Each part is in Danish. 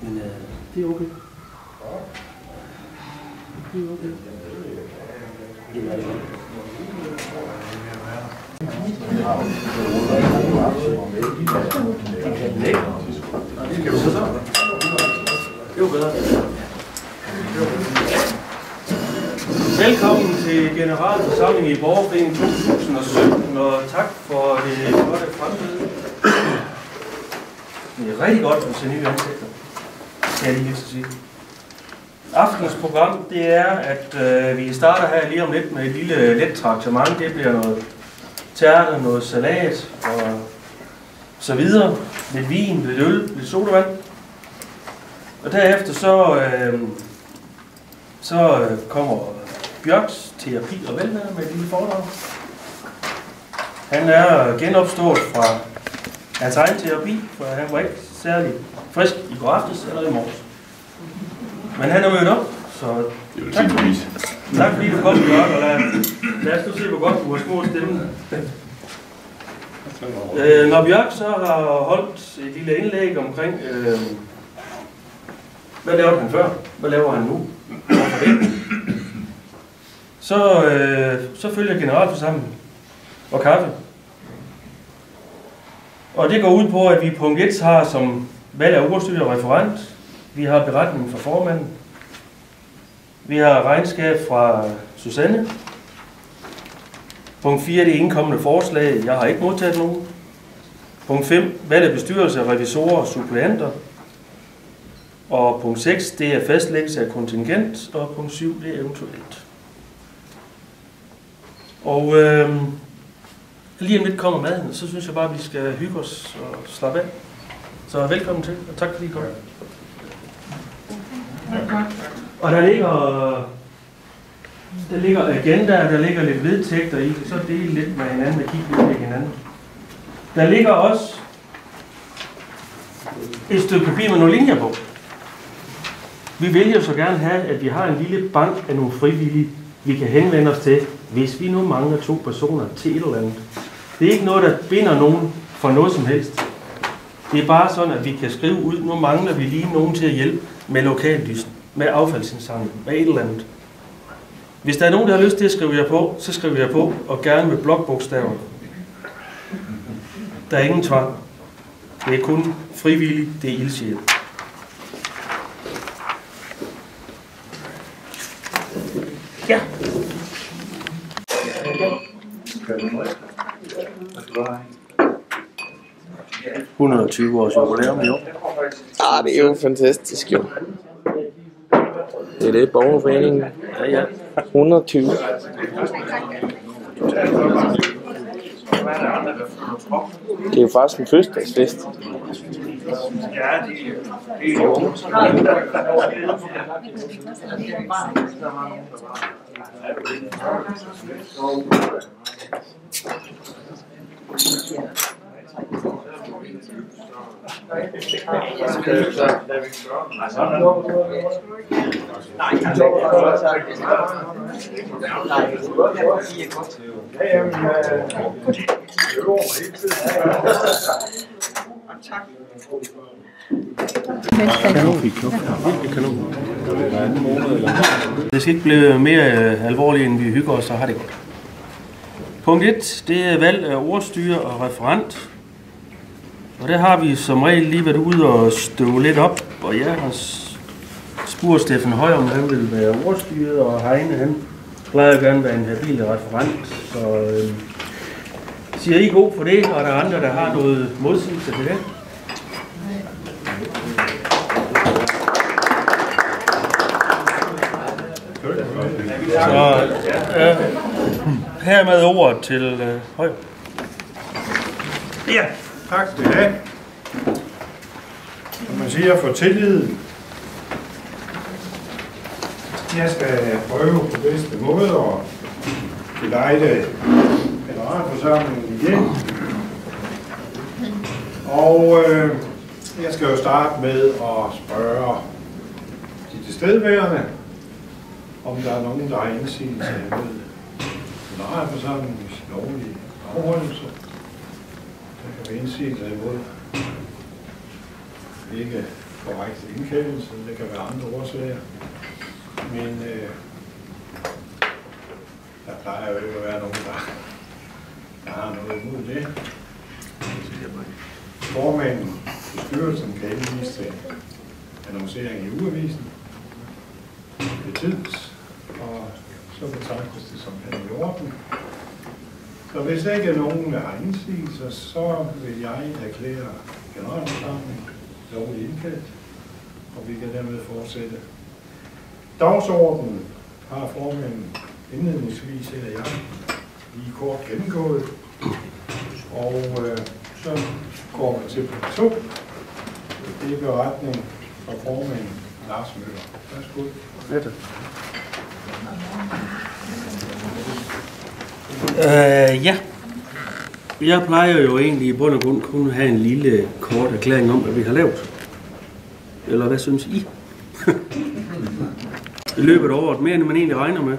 Men det er okay. Det er okay. Skal du så så? Det er bedre. Velkommen til generalforsamlingen i Borgerforeningen 2017, og tak for det flotte fremmøde. Det er rigtig godt at se nye ansigter, kan jeg lige sige. Aftens program, det er, at vi starter her lige om lidt med et lille let traktement. Det bliver noget tærte, noget salat og så videre. Lidt vin, lidt øl, lidt sodavand. Og derefter så kommer Bjørks terapi og velvære med et lille foredrag. Han er genopstået fra hans egen terapi, for han var ikke særlig frisk i går aftes eller i morges. Men han er mødt op, så tak fordi du kom, Bjørk, og lad os nu se, hvor godt du har små stemme. Når Bjørk så har holdt et lille indlæg omkring, hvad lavede han før, hvad laver han nu, så følger generalforsamlingen og kaffe. Og det går ud på, at vi punkt 1 har som valg af ordstyrer og referent. Vi har beretningen fra formanden. Vi har regnskab fra Susanne. Punkt 4 det er indkommende forslag. Jeg har ikke modtaget nogen. Punkt 5 valg af bestyrelse af revisorer og suppleanter. Og punkt 6 det er fastlæggelse af kontingent. Og punkt 7 det er eventuelt. Og lige om lidt kommer maden, så synes jeg bare, at vi skal hygge os og slappe af. Så velkommen til, og tak fordi I kom. Og der ligger agenda, der ligger lidt vedtægter i, så dele lidt med hinanden og kigge lidt med hinanden. Der ligger også et stykke papir med nogle linjer på. Vi vil jo så gerne have, at vi har en lille bank af nogle frivillige, vi kan henvende os til, hvis vi nu mangler 2 personer til et eller andet. Det er ikke noget, der binder nogen for noget som helst. Det er bare sådan, at vi kan skrive ud, nu mangler vi lige nogen til at hjælpe med lokaldysten, med affaldsindsamling, med et eller andet. Hvis der er nogen, der har lyst til at skrive jer på, så skriver jeg på, og gerne med blokbogstaver. Der er ingen tvang. Det er kun frivilligt, det er ildsjæl. Ja. 120 års jubilæum i år. Det er jo fantastisk jo. Det er det, Borgerforeningen. Ja. 120. Det er jo faktisk en fødselsdagsfest. Det skal ikke blive mere alvorligt, end vi hygger os, så har det godt. Punkt 1, det er valg af ordstyre og referent. Og der har vi som regel lige været ude og støve lidt op, og jeg har spurgt Steffen Høj, om han vil være ordstyret, og Heine, han plejer gerne være en habil referent. Så siger I god for det, og der er andre, der har noget modsigelse til det? Så hermed ordet til Høj. Ja, tak skal du have. Som man siger, for tillid. Jeg skal prøve på bedste måde at gelejde generalforsamlingen igen. Og jeg skal jo starte med at spørge de tilstedeværende, om der er nogen, der har indsigelse imod generalforsamlingens lovlige afholdelse. Der kan være indsigelse imod ikke korrekt indkaldelse. Det kan være andre årsager. Men der plejer jo ikke at være nogen, der har noget imod det. Formanden i bestyrelsen kan henvise til annoncering i ugeavisen ved tids, og så betragtes det som hen i orden. Så hvis der ikke er nogen, der har indsigelser, så vil jeg erklære generalforsamlingen lovligt indkaldt, og vi kan dermed fortsætte. Dagsordenen har formanden indledningsvis, eller jeg, lige kort gennemgået, og så går man til punkt 2. Det er beretning fra formanden Lars Møller. Værsgo. Ja. Jeg plejer jo egentlig i bund og grund kun at have en lille kort erklæring om, hvad vi har lavet. Eller hvad synes I? I løbet af året, mere end man egentlig regner med.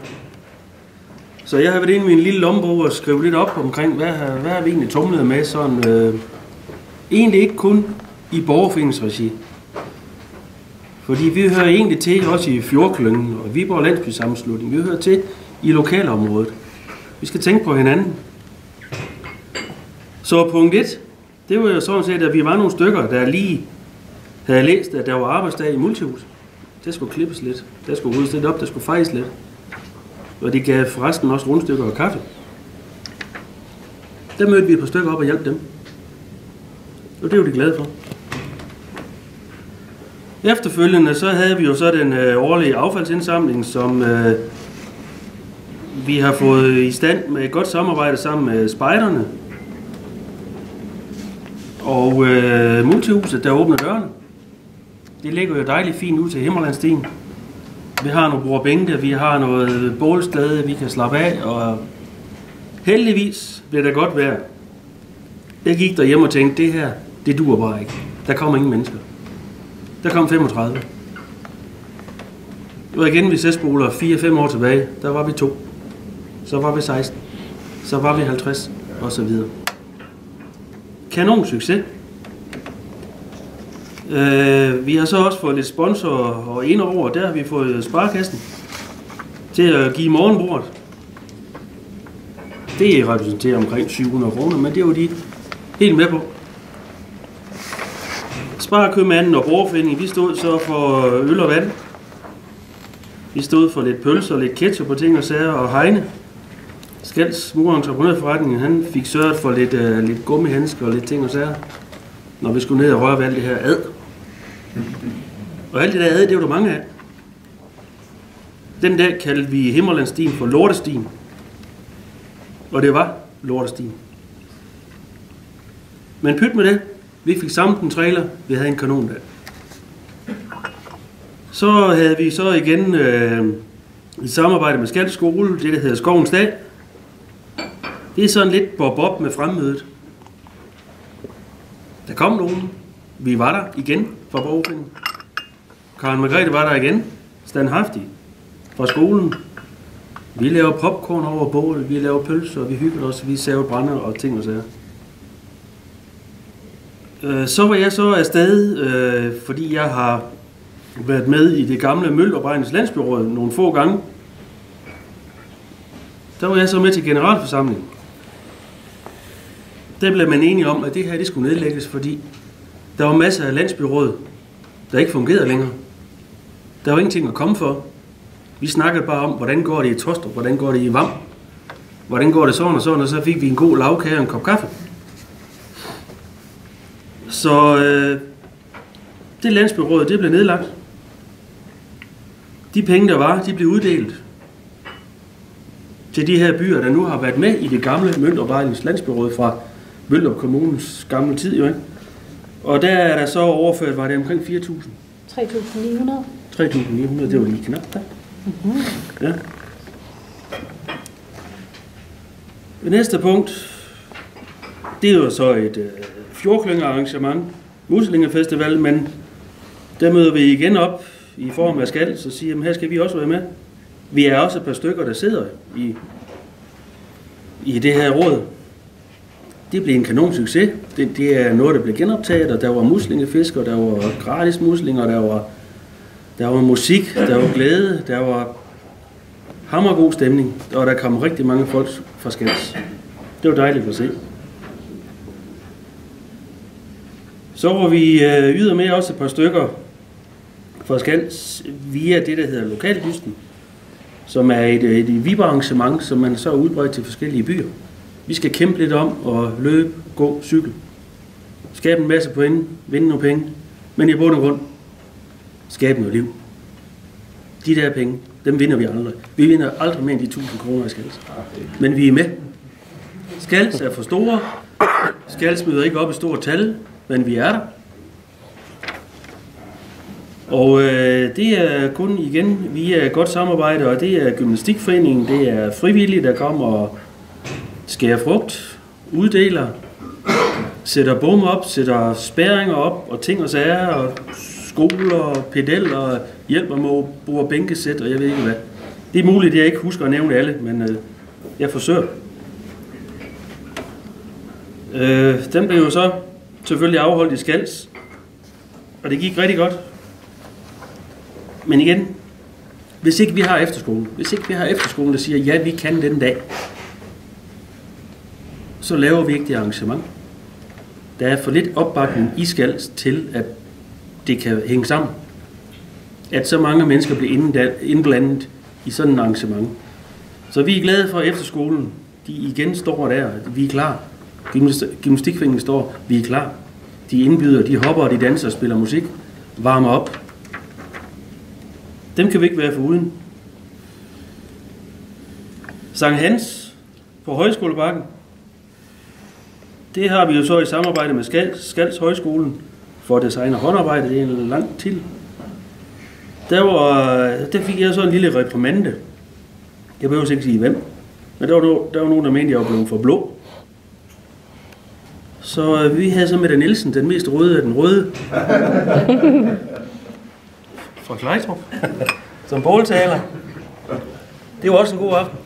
Så jeg har været inde i min lille lommebog og skrevet lidt op omkring, hvad har vi egentlig tumlet med sådan... egentlig ikke kun i borgerforeningsregi. Fordi vi hører egentlig til også i Fjordklyngen og Viborg Landsbysammenslutning. Vi hører til i lokalområdet. Vi skal tænke på hinanden. Så punkt 1, det var jo sådan set, at vi var nogle stykker, der lige havde læst, at der var arbejdsdag i multihus. Det skulle klippes lidt. Der skulle ryddes lidt op, der skulle fejes lidt. Og det gav forresten også rundstykker og kaffe. Der mødte vi et par stykker op og hjalp dem. Og det var de glade for. Efterfølgende så havde vi jo så den årlige affaldsindsamling, som vi har fået i stand med et godt samarbejde sammen med spejderne. Og multihuset, der åbner dørene. Det ligger jo dejligt fint ud til Himmerlandsstien. Vi har nogle bordbænke, vi har noget bålsglade, vi kan slappe af, og heldigvis bliver det godt vejr. Jeg gik derhjemme og tænkte, det her, det duer bare ikke. Der kommer ingen mennesker. Der kom 35. Og igen, hvis jeg spoler 4-5 år tilbage, der var vi 2. Så var vi 16. Så var vi 50, og så videre. Kanon succes. Vi har så også fået lidt sponsorer og indover, der har vi fået Sparekassen til at give morgenbordet. Det repræsenterer omkring 700 kroner, men det var de helt med på. Sparekøbmanden og borgerforeningen, vi stod så for øl og vand. Vi stod for lidt pølser, lidt ketchup og ting og sager, og Heine, Skals murentreprenørforretningen, han fik sørget for lidt gummihandsker og lidt ting og sager, når vi skulle ned og røre ved alt det her ad. Og alt det der ad, det var der mange af. Den dag kaldte vi Himmerlandsstien for Lortestien. Og det var Lortestien. Men pyt med det. Vi fik samlet en trailer. Vi havde en kanon der. Så havde vi så igen i samarbejde med Skatteskole, det der hedder Skovens Dag. Det er sådan lidt bob-bob med fremmødet. Der kom nogen. Vi var der igen fra borgerforeningen. Karen Margrethe var der igen. Standhaftig. Fra skolen. Vi laver popcorn over bålet, vi laver pølser, vi hyggede os, vi savede brænder og ting og sager. Så var jeg så afsted, fordi jeg har været med i det gamle Møllerbregnens Landsbyråd nogle få gange. Der var jeg så med til generalforsamlingen. Der blev man enige om, at det her det skulle nedlægges, fordi der var masser af landsbyråd, der ikke fungerede længere. Der var ingenting at komme for. Vi snakkede bare om, hvordan går det i Tostrup, hvordan går det i Vam, hvordan går det sådan og sådan, og så fik vi en god lavkage og en kop kaffe. Så det landsbyråd, det blev nedlagt. De penge, der var, de blev uddelt til de her byer, der nu har været med i det gamle Møllerbregnens Landsbyråd fra Møllerup Kommunes gamle tid, jo ikke? Og der er der så overført, var det omkring 4.000? 3.900. 3.900, det var lige knap der. Mm-hmm. Ja. Det næste punkt, det er jo så et fjordklyngearrangement, Muslingefestival, men der møder vi igen op i form af Skals og siger, at her skal vi også være med. Vi er også et par stykker, der sidder i det her råd. det blev en kanon succes. Det er noget, der blev genoptaget, og der var muslingefisk, og der var gratis muslinger, der var musik, der var glæde, der var hammergod stemning, og der kom rigtig mange folk fra Skals. Det var dejligt at se. Så var vi ydermere også et par stykker fra Skals via det, der hedder Lokaldysten, som er et Viborg-arrangement, som man så er udbredt til forskellige byer. Vi skal kæmpe lidt om at løbe, gå, cykle, skabe en masse point, vinde nogle penge, men i bund og grund skabe noget liv. De der penge, dem vinder vi aldrig. Vi vinder aldrig mere end de 1000 kroner i Skals. Men vi er med. Skals er for store. Skals møder ikke op i store tal, men vi er der. Og det er kun igen via godt samarbejde, og det er gymnastikforeningen, det er frivillige, der kommer og skærer frugt, uddeler, sætter bom op, sætter spærringer op, og ting og sager, og skoler, og pedeller, og hjælper med at bruge bænkesæt, og jeg ved ikke hvad. Det er muligt, at jeg ikke husker at nævne alle, men jeg forsøger. Den blev jo så selvfølgelig afholdt i Skals, og det gik rigtig godt. Men igen, hvis ikke vi har efterskolen, der siger, ja, vi kan den dag, så laver vi ikke det arrangement. Der er for lidt opbakning i Skals til, at det kan hænge sammen. At så mange mennesker bliver indblandet i sådan et arrangement. Så vi er glade for, at efterskolen, de igen står der, vi er klar. Gymnastikforeningen står, vi er klar. De indbyder, de hopper, de danser og spiller musik, varmer op. Dem kan vi ikke være foruden. Sankt Hans på Højskolebakken. Det har vi jo så i samarbejde med Skals Højskolen for at designe håndarbejde. Det er en lang tid. Der fik jeg så en lille reprimande. Jeg behøver ikke sige hvem. Men der var nogen, der mente, jeg var blevet for blå. Så vi havde så Mette Nielsen, den mest røde af den røde. Fra Klejstrup. Som båltaler. Det var også en god aften.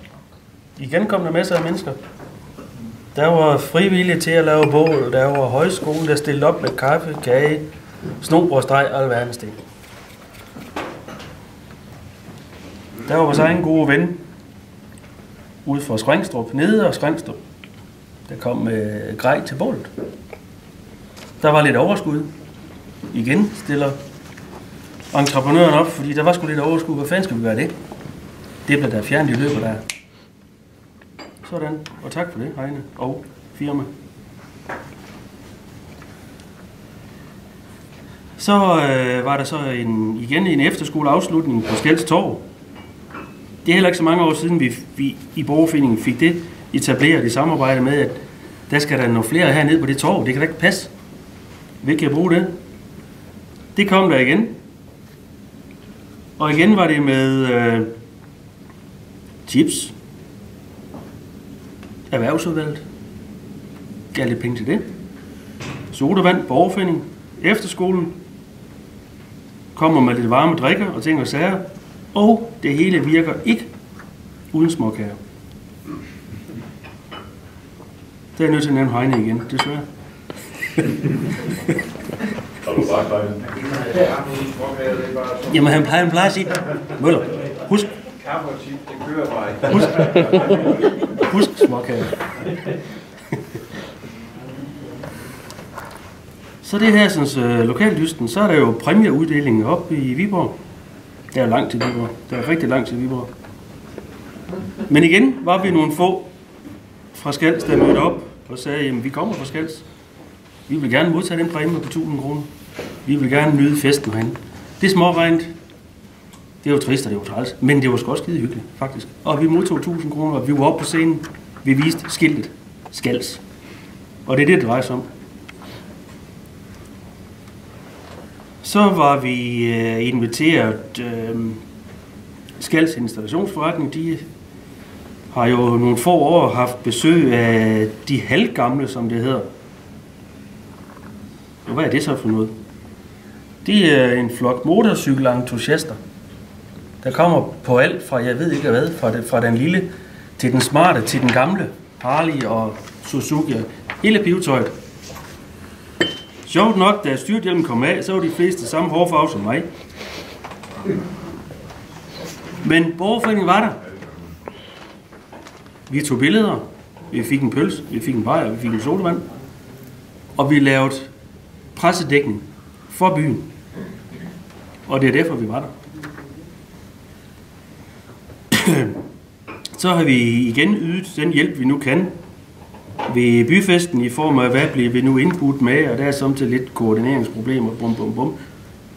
Igen kom der masser af mennesker. Der var frivillige til at lave bål. Der var højskole, der stillede op med kaffe, kage, snobrødsteg og alverdens ting. Der var vores egen gode ven ude fra Skrængstrup, nede og Skrængstrup. Der kom med grej til bålet. Der var lidt overskud. Igen stiller entreprenøren op, fordi der var sgu lidt overskud. Hvad fanden skal vi gøre det? Det blev der fjernet i løbet der. Sådan. Og tak for det, Heine og firma. Så var der så igen en efterskoleafslutning på Skals Torv. Det er heller ikke så mange år siden, vi i borgerforeningen fik det etableret i samarbejde med, at der skal der nogle flere hernede på det torv. Det kan da ikke passe. Vi kan bruge det. Det kom der igen. Og igen var det med chips. Erhvervsudvalget. Gav lidt penge til det. Sodavand, borgerforening, efterskolen. Kommer med lidt varme drikker og ting og sager. Og det hele virker ikke uden småkager. Det er jeg nødt til at nævne Heine igen, desværre. Jamen han plejer at sige, Møller, husk. Kaffe og chip, det kører bare. Husk småkager. Så det her, sådan Lokaldysten, så er der jo præmieuddelingen op i Viborg. Der er langt til Viborg. Der er rigtig langt til Viborg. Men igen var vi nogle få fra Skals, der mødte op og sagde, jamen vi kommer fra Skals. Vi vil gerne modtage den præmie på 1000 kroner. Vi vil gerne nyde festen herinde. Det er småregnet. Det var trist, og det var træls. Men det var sgu også skide hyggeligt, faktisk. Og vi modtog 1000 kroner, og vi var oppe på scenen. Vi viste skiltet Skals. Og det er det drejer sig om. Så var vi inviteret Skals installationsforretning. De har jo nogle få år haft besøg af de halvgamle, som det hedder. Og hvad er det så for noget? Det er en flok motorcykelentusiaster, der kommer på alt fra, jeg ved ikke hvad, fra den lille til den smarte, til den gamle Harley og Suzuki. Hele pivetøjet. Sjovt nok, da styrthjelmen kom af, så var de fleste samme hårfarve som mig. Men borgerforeningen var der. Vi tog billeder, vi fik en pølse, vi fik en bajer, vi fik en sodavand, og vi lavede pressedækning for byen. Og det er derfor, vi var der. Så har vi igen ydet den hjælp, vi nu kan ved byfesten i form af, hvad bliver vi nu indbudt med, og der er samtidig lidt koordineringsproblemer, bum, bum, bum.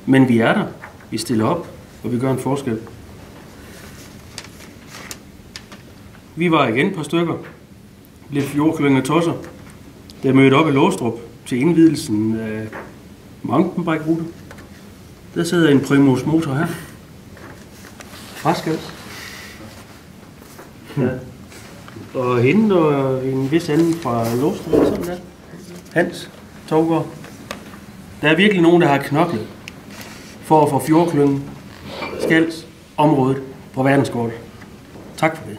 Men vi er der, vi stiller op, og vi gør en forskel. Vi var igen et par stykker, lidt fjordklyngende tosser, der mødte op i Låstrup til indvidelsen af mountainbike-rute. Der sidder en Primus motor her. Fraskals. Ja. Og hende og en vis anden fra Låstrup, sådan der. Hans Tovgaard. Der er virkelig nogen, der har knoklet for at få fjordklyngen, Skals, området på verdenskortet. Tak for det.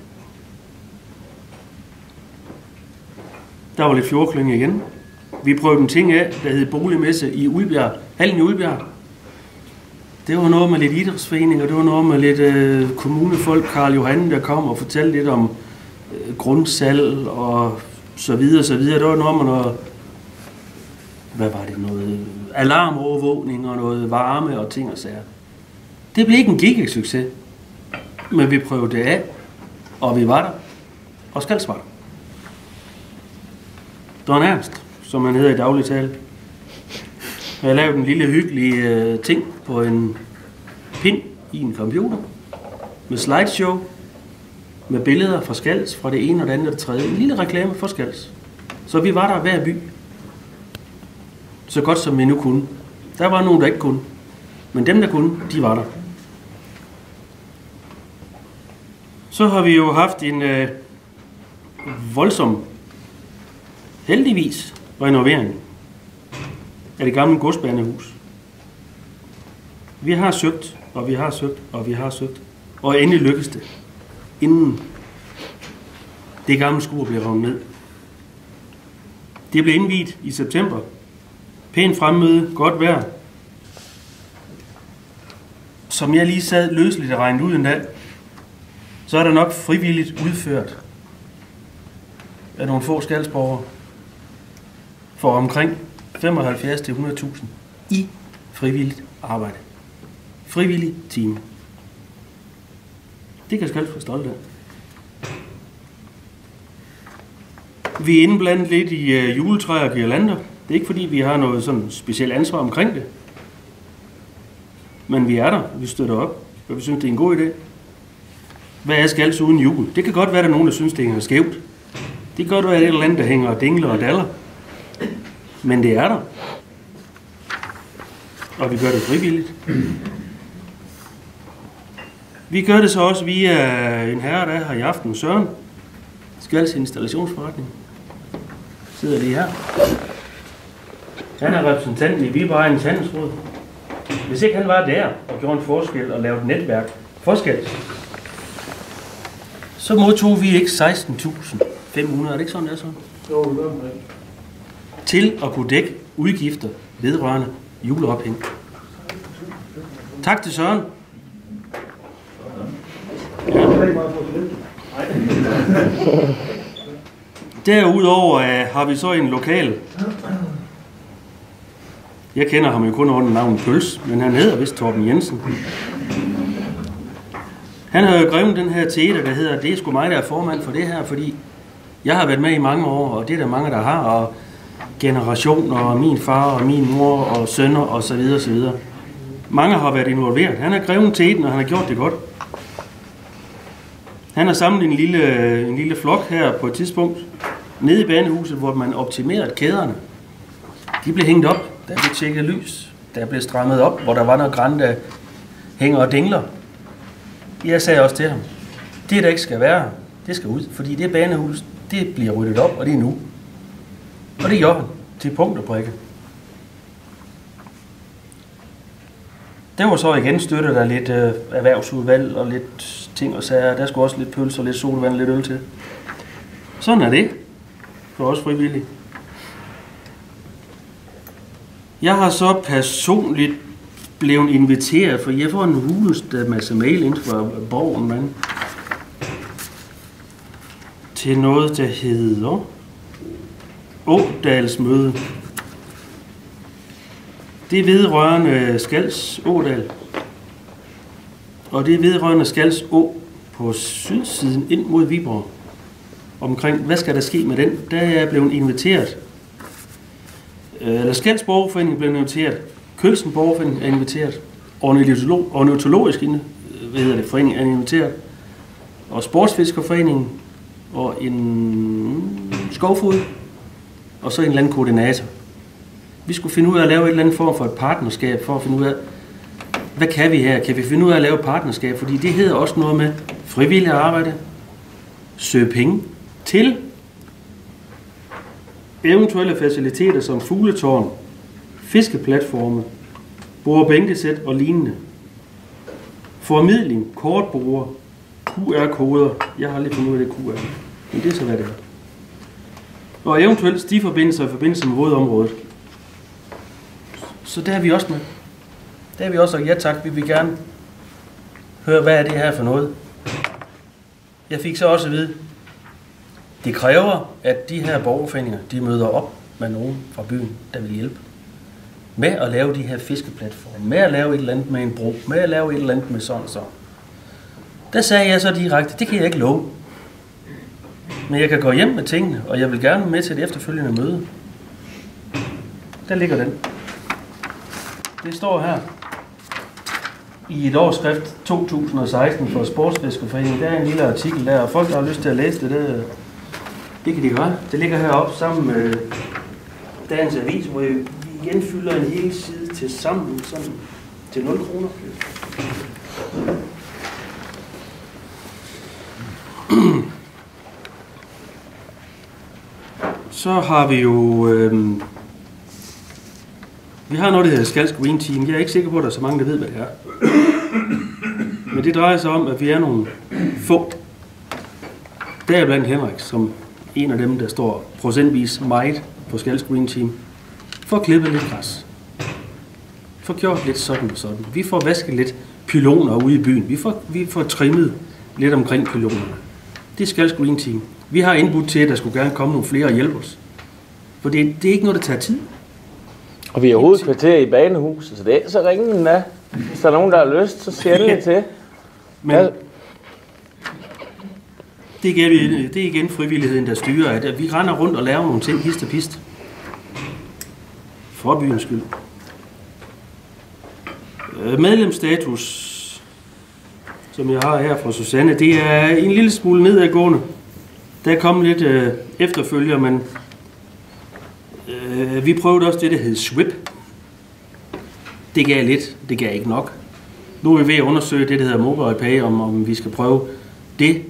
Der var lidt fjordklynge igen. Vi prøvede en ting af, der hed boligmesse i Ulbjerg, hallen i Ulbjerg. Det var noget med lidt idrætsforening, og det var noget med lidt kommunefolk, Karl Johan, der kom og fortalte lidt om grundsalg og så videre, så videre. Det var noget med noget, hvad var det, noget alarmovervågning og noget varme og ting og sager. Det blev ikke en gigasucces, men vi prøvede det af, og vi var der, og Skals var der. Don Ernst, som han hedder i daglig tale. Jeg har lavet en lille hyggelig ting på en pind i en computer med slideshow, med billeder fra Skals, fra det ene og det andet og det tredje. En lille reklame for Skals. Så vi var der hver by. Så godt som vi nu kunne. Der var nogen, der ikke kunne. Men dem, der kunne, de var der. Så har vi jo haft en voldsom, heldigvis, renovering af det gamle godsbanehus. Vi har søgt, og vi har søgt, og vi har søgt. Og endelig lykkedes det, inden det gamle skur blev revet ned. Det blev indviet i september. Pænt fremmøde, godt vejr. Som jeg lige sad løseligt og regnede ud en dag, så er der nok frivilligt udført af nogle få skalsborgere for omkring 75-100.000 i frivilligt arbejde. Frivillig time. Det kan Skals være stolt af. Vi er indblandet lidt i juletræer og girlander. Det er ikke fordi, vi har noget sådan specielt ansvar omkring det. Men vi er der, vi støtter op, og vi synes, det er en god idé. Hvad er Skals uden jul? Det kan godt være, at der er nogen, der synes, det hænger skævt. Det kan godt være, at det er et eller andet, der hænger og dingler og daller. Men det er der. Og vi gør det frivilligt. Vi gør det så også via en herre, der er her i aften, Søren. Skals installationsforretning. Sidder lige her. Han er repræsentanten i Viborg Handelsråd. Hvis ikke han var der og gjorde en forskel og lavede et netværk for Skals, så modtog vi ikke 16.500, er det ikke sådan, det er sådan? Jo, til at kunne dække udgifter vedrørende juleophæng. Tak til Søren. Ja. Derudover har vi så en lokal. Jeg kender ham jo kun under navnet Pøls, men han hedder vist Torben Jensen. Han har jo grevet den her teater, der hedder, det er sgu mig, der er formand for det her, fordi jeg har været med i mange år, og det er der mange, der har, og generationer, og min far, og min mor, og sønner, og så videre, så videre. Mange har været involveret. Han har grevet teaten, og han har gjort det godt. Han har samlet en lille flok her på et tidspunkt, nede i banehuset, hvor man optimerede kæderne. De blev hængt op, der blev tjekket lys, der blev strammet op, hvor der var noget græn, der hænger og dingler. Jeg sagde også til ham, det der ikke skal være, det skal ud, fordi det banehus, det bliver ryddet op, og det er nu. Og det gjorde han, til punkt og prikke. Der var så igen støttet der lidt erhvervsudvalg og lidt ting og sager. Der skulle også lidt pølser, lidt solvand, lidt øl til. Sådan er det for os frivillige. Jeg har så personligt blevet inviteret, for jeg får en huleste masse mail ind fra borgen, man, til noget, der hedder Ådalsmøde. Det er vedrørende Skals Ådal. Og det er vedrørende Skals Å på sydsiden ind mod Viborg. Omkring, hvad skal der ske med den? Der er jeg blevet inviteret. Eller Skals Borgerforening blev inviteret. Kølsen Borgerforening er inviteret. Ornitologisk forening er inviteret. Og Sportsfiskerforeningen. Og en skovfod. Og så en eller anden koordinator. Vi skulle finde ud af at lave et eller andet form for et partnerskab, for at finde ud af, hvad kan vi her? Kan vi finde ud af at lave et partnerskab? Fordi det hedder også noget med frivilligt arbejde, søge penge til eventuelle faciliteter som fugletårn, fiskeplatforme, bordbænkesæt og lignende. Formidling, kortbruger, QR-koder. Jeg har aldrig fundet ud af det QR, men det er så hvad det er. Og eventuelt stiforbindelser i forbindelse med vådområdet. Så der er vi også med. Der er vi også, og ja tak, vi vil gerne høre, hvad er det her for noget. Jeg fik så også at vide, det kræver, at de her borgerforeninger, de møder op med nogen fra byen, der vil hjælpe. Med at lave de her fiskeplatforme, med at lave et eller andet med en bro, med at lave et eller andet med sådan og sådan. Der sagde jeg så direkte, det kan jeg ikke love. Men jeg kan gå hjem med tingene, og jeg vil gerne med til det efterfølgende møde. Der ligger den. Det står her i et årsskrift 2016 for Sportsfiskerforeningen. Der er en lille artikel der, og folk, der har lyst til at læse det, det kan de gøre. Det ligger heroppe sammen med dagens avis, hvor vi igen fylder en hel side til sammen, sådan til 0 kroner. Så har vi jo... vi har noget, der hedder Skals Green Team. Jeg er ikke sikker på, at der er så mange, der ved, hvad det er. Men det drejer sig om, at vi er nogle få. Der er blandt Henrik, som en af dem, der står procentvis meget på Skals Green Team. For klippet lidt græs. For gjort lidt sådan og sådan. Vi får vasket lidt pyloner ude i byen. Vi får trimmet lidt omkring pylonerne. Det er Skals Green Team. Vi har indbudt til, at der skulle gerne komme nogle flere og hjælpe os. For det er ikke noget, der tager tid. Og vi er hovedkvarter i Banehuset, så det er så ringen da. Hvis der er nogen, der har lyst, så siger det til. Men det er igen frivilligheden, der styrer, at vi render rundt og laver nogle ting hist og pist. For byens skyld. Medlemsstatus, som jeg har her fra Susanne, det er en lille smule nedadgående. Der er kommet lidt efterfølger, men vi prøvede også det, der hed SWIP. Det gav lidt, det gav ikke nok. Nu er vi ved at undersøge det, der hedder MobilePay, om vi skal prøve det.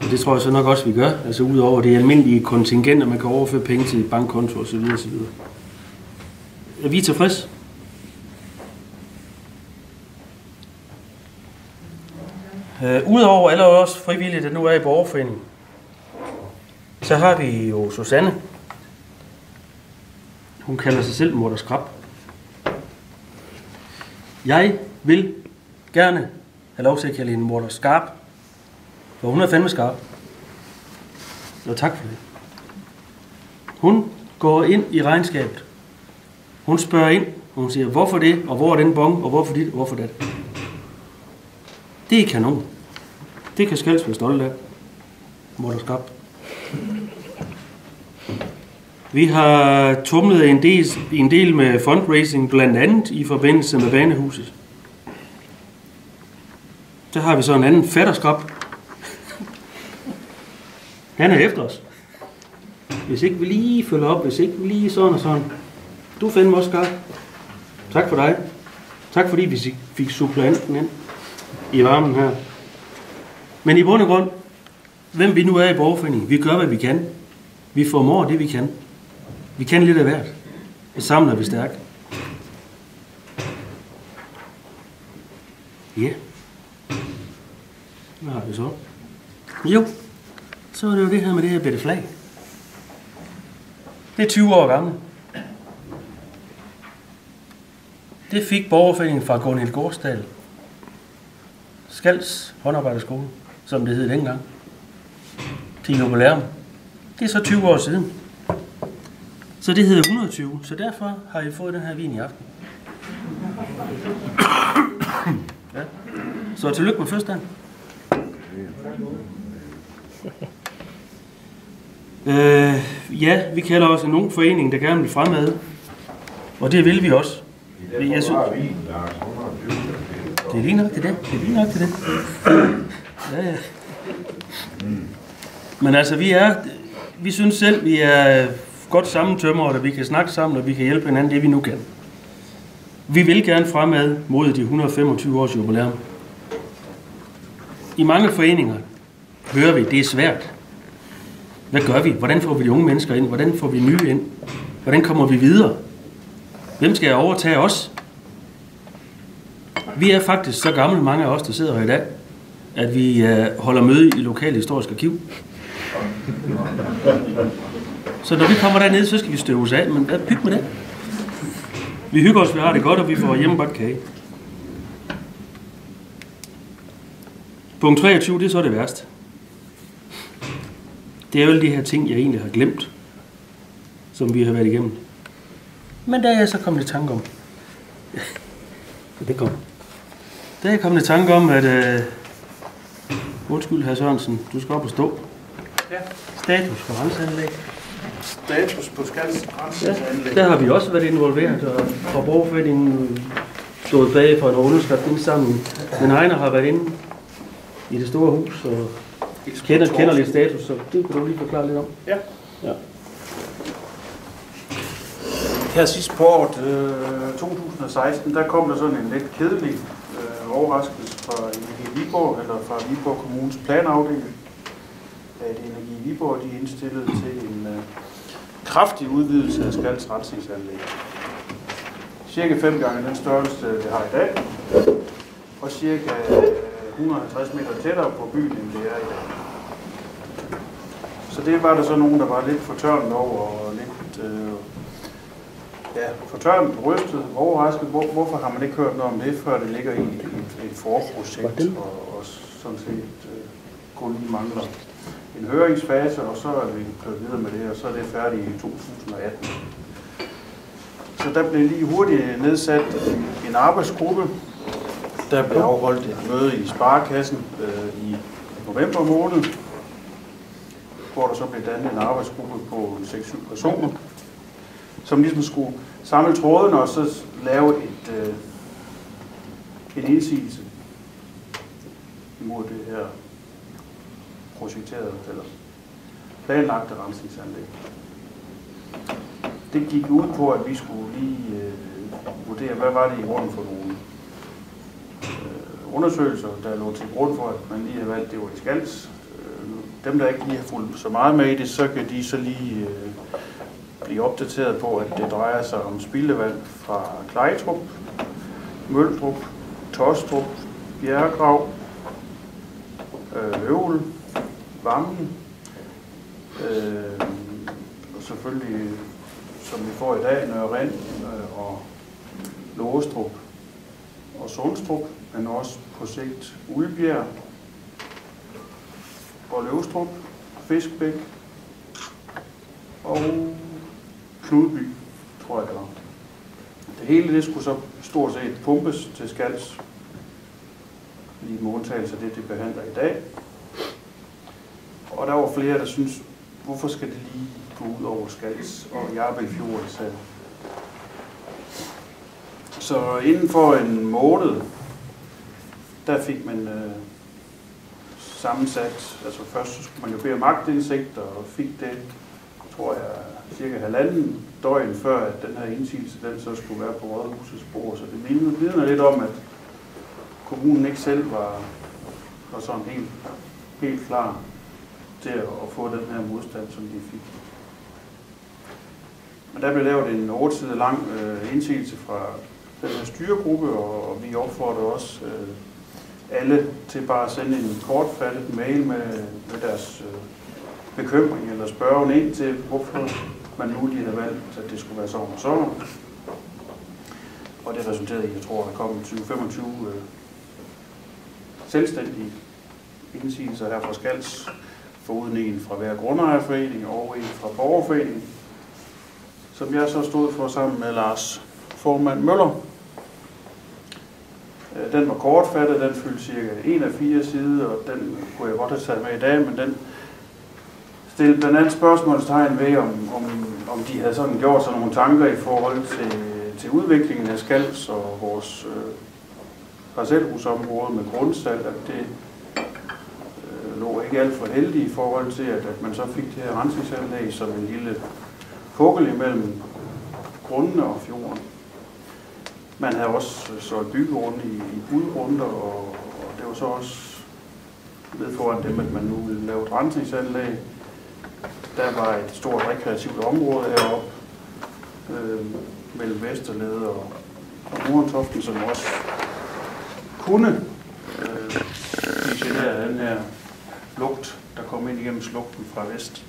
Og det tror jeg så nok også, vi gør. Altså udover det almindelige kontingent, at man kan overføre penge til bankkonto osv. osv. Er vi tilfreds? Udover alle os frivillige, der nu er i borgerforeningen, så har vi jo Susanne. Hun kalder sig selv Morter Skrab. Jeg vil gerne have lov til at kalde hende Morter Skarp, for hun er fandme skarp. Og tak for det. Hun går ind i regnskabet. Hun spørger ind, og hun siger, hvorfor det, og hvor er den bong, og hvorfor dit, og hvorfor det. Det er kanon. Det kan Skals være stolt af. Morter Skarp. Vi har tumlet en del med fundraising, blandt andet i forbindelse med Banehuset. Så har vi så en anden fatterskab. Han er efter os. Hvis ikke vi lige følger op, hvis ikke vi lige sådan og sådan. Du fandme også skarp. Tak for dig. Tak fordi vi fik suppleanten ind i varmen her. Men i bund og grund, hvem vi nu er i borgerforeningen, vi gør, hvad vi kan. Vi formår det, vi kan. Vi kan lidt af hvert. Og sammen er vi stærke. Ja. Hvad har vi så? Jo, så er det jo det her med det her bedte flag. Det er 20 år gammelt. det fik borgerforeningen fra Gunhild Gårdsdal. Skals håndarbejderskole, som det hed dengang. Til jubilæum. Det er så 20 år siden. Så det hedder 120, så derfor har I fået den her vin i aften. Ja. Så tillykke med fødselsdagen. Ja, vi kalder os en ung forening, der gerne vil fremad. Og det vil vi også. Jeg synes, det er lige nok til det. Det er lige nok til det. Ja. Men altså, vi synes selv, vi er godt sammentømret, og vi kan snakke sammen, og vi kan hjælpe hinanden, det vi nu kan. Vi vil gerne fremad mod de 125 års jubilæum. I mange foreninger hører vi, det er svært. Hvad gør vi? Hvordan får vi de unge mennesker ind? Hvordan får vi nye ind? Hvordan kommer vi videre? Hvem skal overtage os? Vi er faktisk så gamle, mange af os, der sidder her i dag, at vi holder møde i lokale historisk arkiv. Så når vi kommer derned, så skal vi støve os af, men pyt med det. Vi hygger os, vi har det godt, og vi får hjemmebagt kage. Punkt 23, det er så det værste. Det er jo de her ting, jeg egentlig har glemt, som vi har været igennem. Men der er jeg så kommet i tanke om. Det kom. Der er jeg kommet i tanke om, at... undskyld, hr. Sørensen, du skal op og stå. Ja. Status for renseanlæg. Status på Skals renseanlæg. Der har vi også været involveret, og fra borgerforeningen stået bag for en underskrift indsamling. Men Ejner har været inde i det store hus, og kender lidt status, så det kan du lige forklare lidt om. Ja. Ja. Her sidst på året, 2016, der kom der sådan en lidt kedelig overraskelse fra Energi Viborg, eller fra Viborg Kommunes planafdeling, at Energi Viborg de indstillede til en kraftig udvidelse af Skals rensningsanlæg. Cirka 5 gange den størrelse, det har i dag, og cirka 150 meter tættere på byen, end det er i dag. Så det var der så nogen, der var lidt fortørnet over, og lidt fortørnet, rystet, overrasket. Hvorfor har man ikke hørt noget om det, før det ligger i et forprojekt, og sådan set kun lige mangler en høringsfase, og så er vi kørt videre med det, og så er det færdigt i 2018. Så der blev lige hurtigt nedsat en arbejdsgruppe. Der blev afholdt et møde i Sparekassen i november måned, hvor der så blev dannet en arbejdsgruppe på 6-7 personer, som ligesom skulle samle trådene og så lave en indsigelse imod det her projekterede eller planlagte rensningsanlæg. Det gik ud på, at vi skulle lige vurdere, hvad var det i grunden for nogle undersøgelser, der lå til grund for, at man lige havde valgt, det var i Skals. Dem, der ikke lige har fulgt så meget med i det, så kan de så lige blive opdateret på, at det drejer sig om spildevand fra Klejtrup, Møldrup, Tostrup, Bjerregrav, Øvel, Vammen, og selvfølgelig, som vi får i dag, Nørre Rind og Lågestrup og Sundstrup, men også på sigt Uldbjerg og Løvstrup, Fiskbæk og Knudby, tror jeg det var. Det hele det skulle så stort set pumpes til Skals, lige med undtagelse af det behandler i dag. Og der var flere, der synes, hvorfor skal det lige gå ud over Skals og Hjarbæk Fjord især. Så inden for en måned, der fik man sammensat, altså først så skulle man jo bede om aktindsigt, og fik det, tror jeg, cirka 1,5 døgn før, at den her indsigelse, den så skulle være på rådhusets bord. Så det vidner lidt om, at kommunen ikke selv var sådan helt klar til at få den her modstand, som de fik. Men der blev lavet en 8 sider lang indsigelse fra den her styregruppe, og vi opfordrer også alle til bare at sende en kortfattet mail med deres bekymring eller spørgen ind til, hvorfor man nu lige havde valgt, at det skulle være sådan og sådan. og det resulterede i, jeg tror, der kom 20-25 selvstændige indsigelser her fra Skals, foruden en fra hver grundejerforening og en fra borgerforeningen, som jeg så stod for sammen med Lars Formand Møller. Den var kortfattet, den fyldte cirka 1 af 4 sider, og den kunne jeg godt have taget med i dag, men den stillede blandt andet spørgsmålstegn ved, om de havde sådan gjort sig nogle tanker i forhold til udviklingen af Skals og vores parcelhusområde med grundsalg, at det lå ikke alt for heldigt i forhold til, at man så fik det her rensningsanlæg som en lille pukkel imellem grundene og fjorden. Man havde også solgt byggegrunde i budrunder, og det var så også ved foran dem, at man nu ville lave et rensningsanlæg. Der var et stort rekreativt område heroppe mellem Vesterlede og Murentoften, som også kunne blive generet af den her lugt, der kom ind igennem slugten fra vest.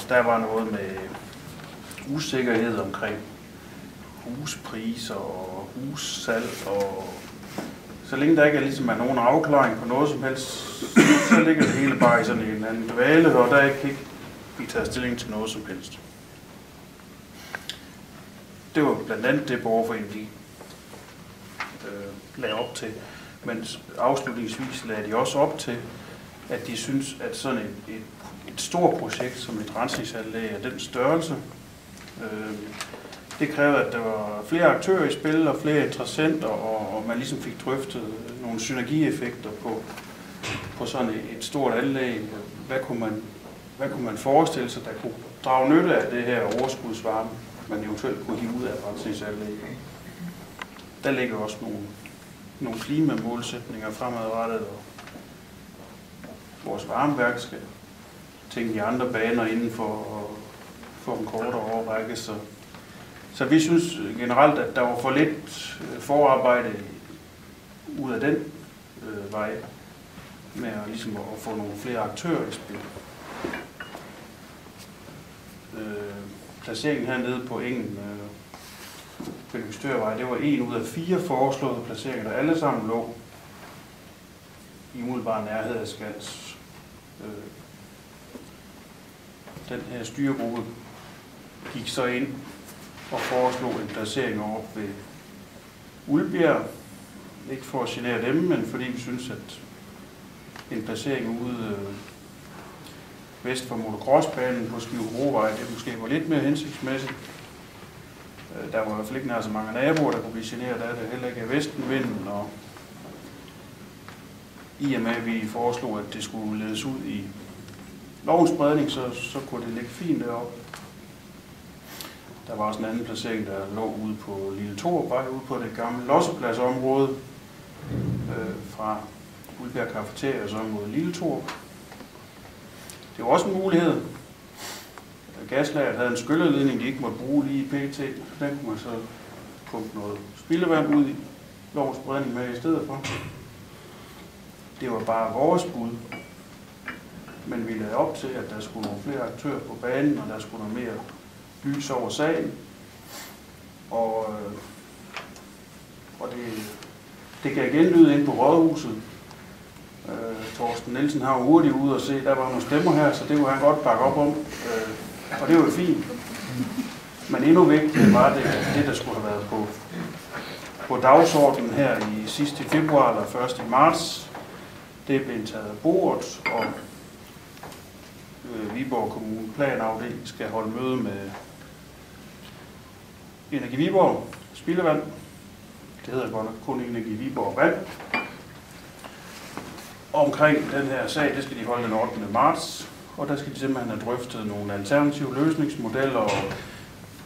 Der var noget med usikkerhed omkring huspriser og hussalg, og så længe der ikke ligesom er nogen afklaring på noget som helst, så ligger det hele bare i sådan en anden dvale, og der kan ikke blive taget stilling til noget som helst. Det var blandt andet det borgerforeningen lagde op til, men afslutningsvis lagde de også op til, at de synes, at sådan et stort projekt som et rensningsanlæg af den størrelse, det krævede, at der var flere aktører i spil og flere interessenter, og man ligesom fik drøftet nogle synergieffekter på sådan et stort anlæg. Hvad kunne man forestille sig, der kunne drage nytte af det her overskudsvarme, man eventuelt kunne hive ud af rensningsanlæg? Der ligger også nogle klimamålsætninger fremadrettet, og vores varmeværk skal tænke i andre baner inden for en kortere årrække. Så vi synes generelt, at der var for lidt forarbejde ud af den vej, med ligesom at få nogle flere aktører i spil. Placeringen hernede på engen ved Lykstørvej, det var 1 ud af 4 foreslåede placeringer, der alle sammen lå i umiddelbar nærhed af Skals. Den her styregruppe gik så ind og foreslog en placering over ved Ulbjerg. Ikke for at genere dem, men fordi vi synes, at en placering ude vest for motocrossbanen på Skivebrovej, det måske var lidt mere hensigtsmæssigt. Der var i hvert fald ikke nær så mange naboer, der kunne blive generet af det, heller ikke af vestenvinden, og i og med, at vi foreslog, at det skulle ledes ud i lovens spredning, så kunne det ligge fint deroppe. Der var også en anden placering, der lå ude på Lille Torvej, ude på det gamle lossepladsområde, fra Ulbjerg Cafeteria så mod Lille Torv. Det var også en mulighed. Gaslageret havde en skylleledning, de ikke måtte bruge lige i pt. Den kunne man så pumpe noget spildevand ud i lovens spredning med i stedet for. Det var bare vores bud. Men vi lagde op til, at der skulle nogle flere aktører på banen, og der skulle noget mere lys over sagen. Og det gav genlyd ind på Rådhuset. Torsten Nielsen har jo hurtigt ude og se, der var nogle stemmer her, så det kunne han godt bakke op om. Og det var jo fint. Men endnu vigtigere var det, at det, der skulle have været på dagsordenen her i sidste februar eller 1. marts, det blev taget af bordet, og Viborg Kommune planafdeling skal holde møde med Energi Viborg Spildevand. Det hedder godt nok kun Energi Viborg Vand. Omkring den her sag, det skal de holde den 8. marts, og der skal de simpelthen have drøftet nogle alternative løsningsmodeller, og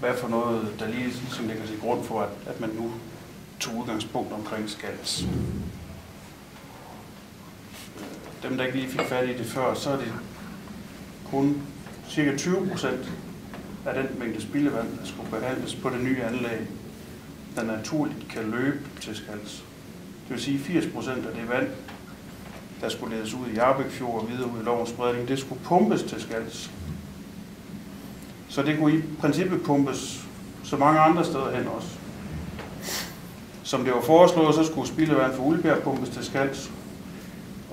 hvad for noget, der ligesom ligger til grund for, at man nu tog udgangspunkt omkring Skals. Dem, der ikke lige fik fat i det før, så er det kun ca. 20% af den mængde spildevand, der skulle behandles på det nye anlæg, der naturligt kan løbe til Skals. Det vil sige 80% af det vand, der skulle ledes ud i Jarbæk Fjord og videre ud i lovens spredning, det skulle pumpes til Skals. Så det kunne i princippet pumpes så mange andre steder hen også. Som det var foreslået, så skulle spildevand fra Uldbjerg pumpes til Skals.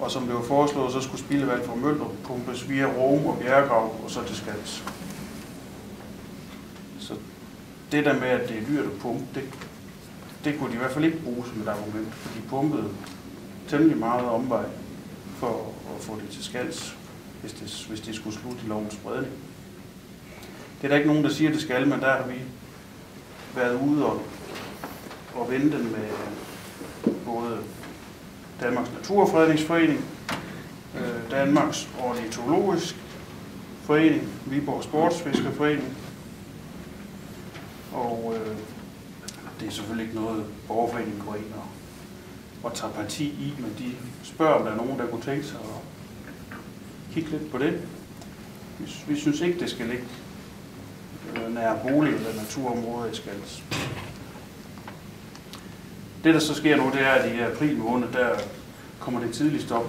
Og som det var foreslået, så skulle spildevand fra Møller pumpes via Rom og Bjerregrav og så til Skals. Så det der med, at det er dyrt at pumpe, det kunne de i hvert fald ikke bruge som et argument, for de pumpede temmelig meget omvej for at få det til Skals, hvis det skulle slutte i lovens spredning. Det er der ikke nogen, der siger, det skal, men der har vi været ude og vente med både Danmarks Naturfredningsforening, Danmarks Ornitologisk Forening, Viborg Sportsfiskerforening, og det er selvfølgelig ikke noget, borgerforeningen går ind og tager parti i, men de spørger, om der er nogen, der kunne tænke sig at kigge lidt på det. Vi synes ikke, det skal ligge nær bolig eller naturområder i Skals. Det, der så sker nu, det er, at i april måned, der kommer det tidligst op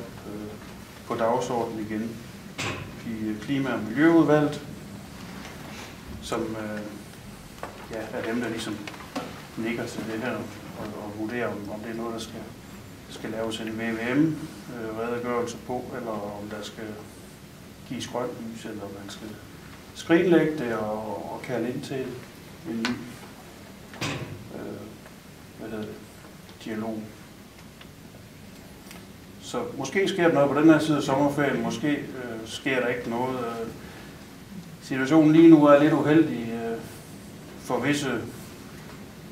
på dagsordenen igen i Klima- og Miljøudvalget, som er dem, der ligesom nikker til det her og vurderer, om det er noget, der skal laves en VVM-redegørelse på, eller om der skal gives grønt lys, eller om man skal skrinlægge det og kalde ind til en ny dialog. Så måske sker der noget på den her side af sommerferien, måske sker der ikke noget. Situationen lige nu er lidt uheldig for visse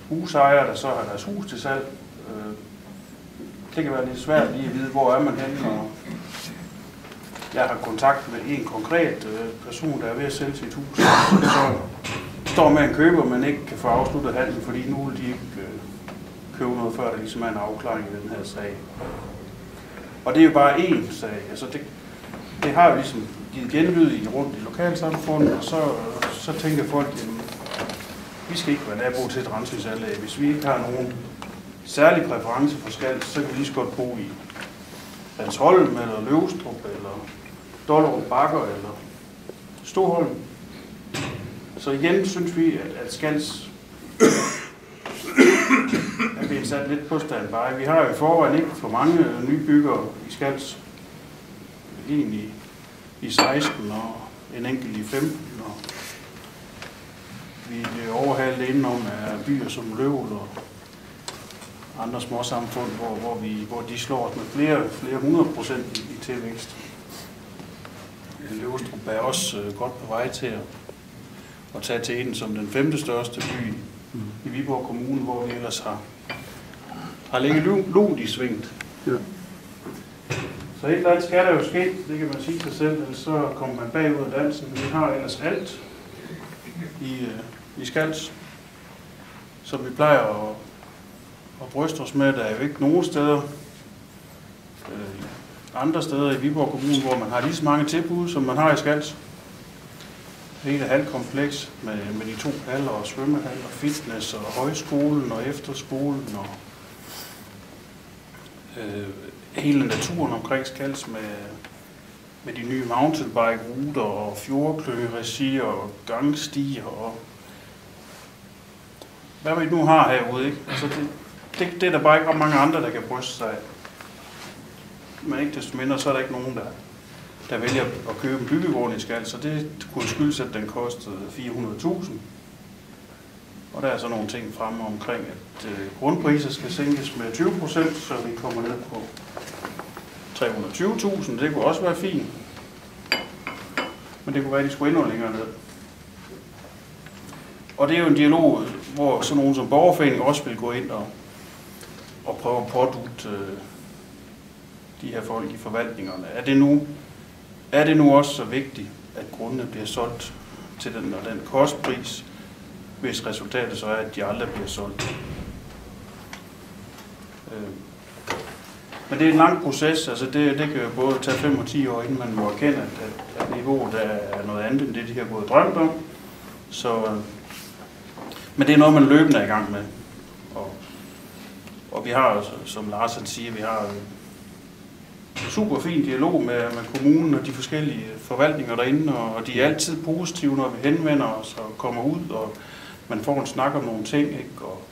husejere, der så har deres hus til salg. Det kan være lidt svært lige at vide, hvor er man henne. Og jeg har kontakt med en konkret person, der er ved at sælge sit hus, så står med en køber, men ikke kan få afsluttet handlen, fordi nu vil de ikke købe noget, før der ligesom er en afklaring i den her sag. Og det er jo bare én sag. Altså det har jo ligesom givet genlyd rundt i lokalsamfundet, og så tænker folk, at vi skal ikke være nabo til et rensningsanlæg. Hvis vi ikke har nogen særlig præference for Skals, så kan vi lige så godt bo i Handsholm, eller Løvstrup, eller Dollerup Bakker, eller Storholm. Så igen synes vi, at Skals er blevet sat lidt på standby. Vi har jo i forvejen ikke for mange nybyggere i Skals. En i 16 og en enkelt i 15. Og vi er overhalet indenom af byer som Løvel og andre små samfund, hvor de slår os med flere 100% i tilvækst. Løvstrup er også godt på vej til at tage til enden som den 5. største by i Viborg Kommune, hvor vi ellers har ligget lunt i svinget. Ja. Så et eller andet skal der jo ske, det kan man sige sig selv, ellers så kommer man bagud af dansen. Vi har ellers alt i Skals, som vi plejer at bryste os med. Der er jo ikke nogen steder, andre steder i Viborg Kommune, hvor man har lige så mange tilbud, som man har i Skals. Hele halvkompleks med de 2 haller og svømmehal og fitness og højskolen og efterskolen og hele naturen omkring Skals med de nye mountainbike-ruter og fjordkløeregi og gangstier og hvad vi nu har herude, ikke? Altså det er der bare ikke ret mange andre, der kan bryste sig af. Men ikke desto mindre, så er der ikke nogen, der vælger at købe en byggegård i Skals, så det kunne skyldes, at den kostede 400.000. Og der er så nogle ting fremme omkring, at grundpriser skal sænkes med 20%, så vi kommer ned på 320.000. Det kunne også være fint. Men det kunne være, at de skulle endnu længere ned. Og det er jo en dialog, hvor sådan nogen som borgerforening også vil gå ind og prøve at pådute de her folk i forvaltningerne. Er det nu også så vigtigt, at grundene bliver solgt til den og den kostpris, hvis resultatet så er, at de aldrig bliver solgt? Men det er en lang proces, altså det kan jo både tage 5 og 10 år, inden man må erkende, at niveauet er noget andet end det, de har gået drømt om. Men det er noget, man løbende er i gang med. Og vi har, som Lars siger, vi har en super fin dialog med kommunen og de forskellige forvaltninger derinde, og de er altid positive, når vi henvender os og kommer ud, og man får en snak om nogle ting, ikke? Og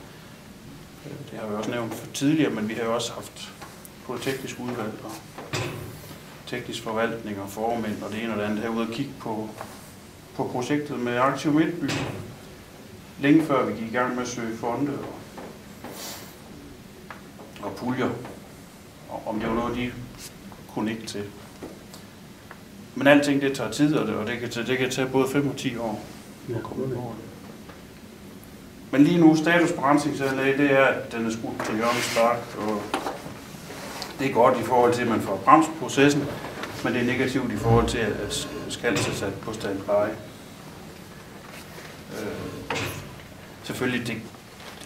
Det har vi også nævnt tidligere, men vi har jo også haft både teknisk udvalg og teknisk forvaltning og formænd og det ene og det andet herude og kigge på projektet med Aktiv Midtby. Længe før vi gik i gang med at søge fonde og puljer, og om det var noget, de kunne ikke til. Men alting det tager tid, og det kan tage både 5 og 10 år at komme i mål. Men lige nu, status på rensningsanlæg, det er, at den er skudt til hjørnespark, og det er godt i forhold til, at man får bremst processen, men det er negativt i forhold til, at Skals er sat på standby. Selvfølgelig det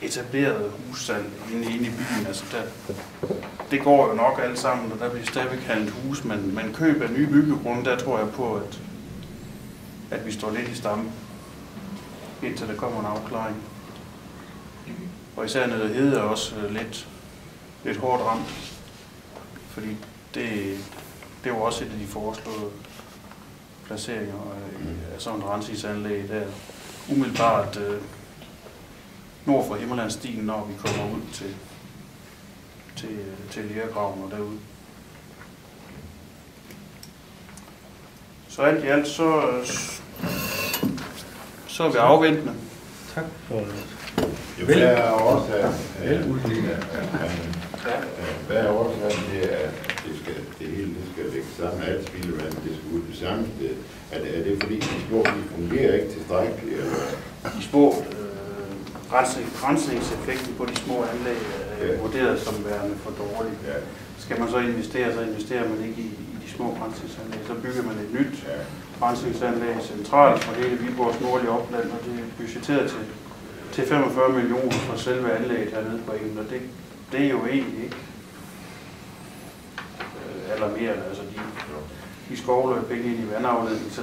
etablerede hussalg inde i byen, altså det går jo nok alt sammen, og der bliver stadigvæk handlet hus, men køb af nye byggegrunde, der tror jeg på, at vi står lidt i stammen, indtil der kommer en afklaring. Og især Nede Hede er også lidt hårdt ramt, fordi det er jo også et af de foreslåede placeringer af sådan et rensningsanlæg der. Umiddelbart nord for Himmerlandsstien, når vi kommer ud til Lergraven og derude. Så alt i alt, så er vi afventende. Tak for det. Hvad er årsagen til, at det hele skal lægge sammen, alt spildevand, det skal ud det samme sted? Er det fordi de små fungerer ikke tilstrækkeligt? De små rensningseffekten på de små anlæg er vurderet som værende for dårligt. Ja. Skal man så investerer man ikke i de små rensningsanlæg. Så bygger man et nyt rensningsanlæg centralt for hele Viborgs nordlige opland, og det er budgetteret til 45 millioner for selve anlægget hernede på engen, og det er jo egentlig ikke alarmerende. Altså de skovler penge ind i vandafledning, så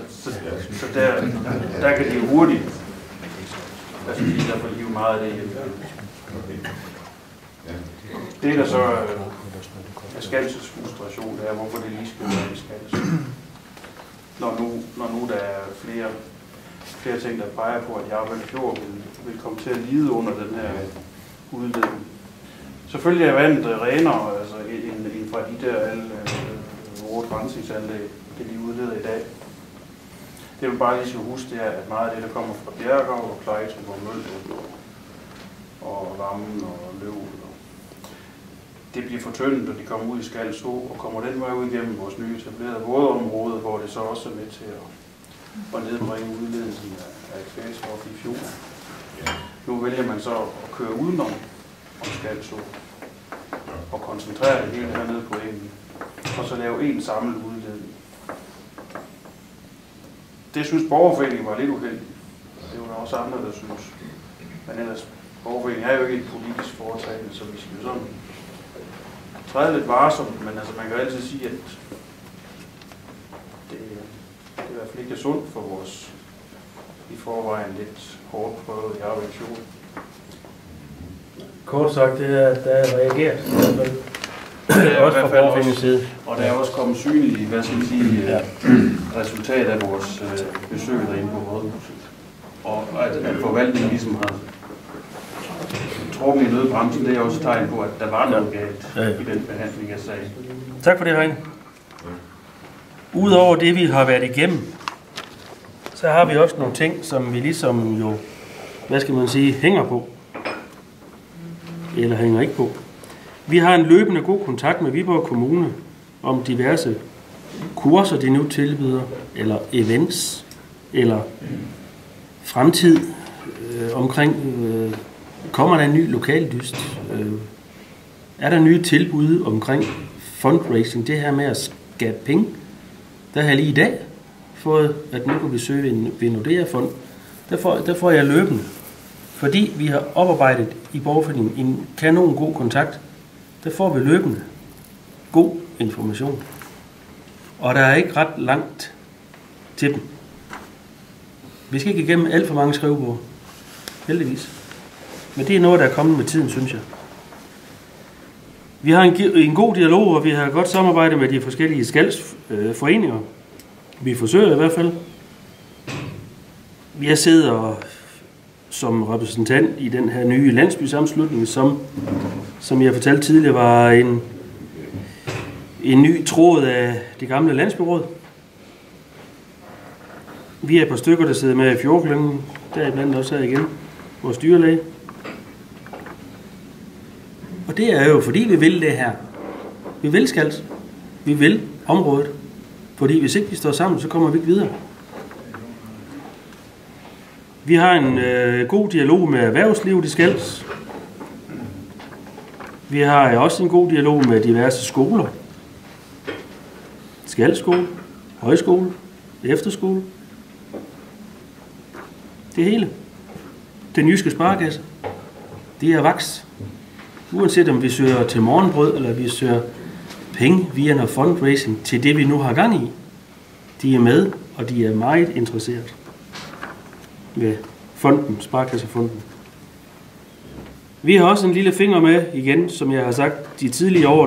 der kan de jo hurtigt derfor hive meget af det hjemme. Det der så er Skals' frustration, det er, hvorfor det lige skal være i Skals. Når nu der er flere ting, der peger på, at Jarlsberg Fjord vil komme til at lide under den her udledning. Selvfølgelig er vandet renere, altså end fra de der alle vores rensningsanlæg, det de udleder i dag. Det vil bare lige så huske, det er, at meget af det, der kommer fra Bjergård og Klejtrup og Møldrup og Rammen og Løvel, det bliver fortyndet, og de kommer ud i Skals Å og kommer den vej ud igennem vores nye etablerede vådområde, hvor det så også er med til at nedbringe udledelsen af kvælstof i fjorden. Nu vælger man så at køre udenom Skals Å og koncentrere det hele hernede på engen, og så lave en samlet udledning. Det synes borgerforeningen var lidt uheldigt. Det var der også andre, der synes. Men ellers, borgerforeningen er jo ikke et politisk foretagende, så vi skal jo sådan træde lidt varsomt, men altså man kan altid sige, at det i hvert fald ikke er sundt for vores i forvejen lidt hårdt prøvet i arbejdsjord. Kort sagt, det er, der er reageret. Også fra borgerforeningens side. Og der er også kommet synlige, hvad skal man sige, resultat af vores besøg derinde på Rådhuset. Og at forvaltningen ligesom har trukket i nødbremsen, det er også et tegn på, at der var noget galt i den behandling af sagen. Tak for det, Heine. Udover det, vi har været igennem, så har vi også nogle ting, som vi ligesom jo, hvad skal man sige, hænger på. Eller hænger ikke på. Vi har en løbende god kontakt med Viborg Kommune om diverse kurser, de nu tilbyder, eller events, eller fremtid omkring, kommer der en ny lokaldyst? Er der nye tilbud omkring fundraising, det her med at skabe penge? Der har jeg lige i dag fået, at nu kan vi søge ved Nordea-fond. Der får jeg løbende, fordi vi har oparbejdet i borgerforeningen en kanon god kontakt. Der får vi løbende god information. Og der er ikke ret langt til dem. Vi skal ikke igennem alt for mange skrivebord. Heldigvis. Men det er noget, der er kommet med tiden, synes jeg. Vi har en god dialog, og vi har godt samarbejde med de forskellige Skals-foreninger. Vi forsøger i hvert fald. Jeg sidder som repræsentant i den her nye landsbysammenslutning, som jeg fortalte tidligere, var en ny tråd af det gamle landsbyråd. Vi er et par stykker, der sidder med i fjordklyngen, der er blandt også her igen, vores dyrlæge. Og det er jo fordi vi vil det her. Vi vil Skals. Vi vil området. Fordi hvis ikke vi står sammen, så kommer vi ikke videre. Vi har en god dialog med erhvervslivet i Skals. Vi har også en god dialog med diverse skoler. Skalskole, højskole, efterskole. Det hele. Den jyske sparekasse. Det er vaks. Uanset om vi søger til morgenbrød, eller vi søger penge via noget fundraising til det, vi nu har gang i. De er med, og de er meget interesseret ved fonden, Sparkassefonden. Vi har også en lille finger med igen, som jeg har sagt de tidlige år,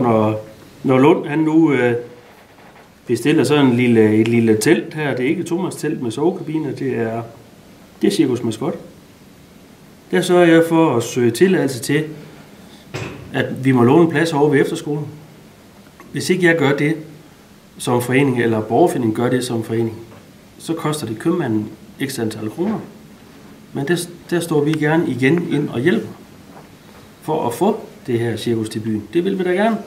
når Lund han nu bestiller sådan et lille telt her. Det er ikke Thomas telt med sovekabiner, det er Cirkus Mascot. Der sørger jeg for at søge tilladelse til, at vi må låne en plads over ved efterskolen. Hvis ikke jeg gør det som forening, eller borgerforeningen gør det som forening, så koster det købmanden x antal kroner. Men der står vi gerne igen ind og hjælper for at få det her cirkus til byen. Det vil vi da gerne.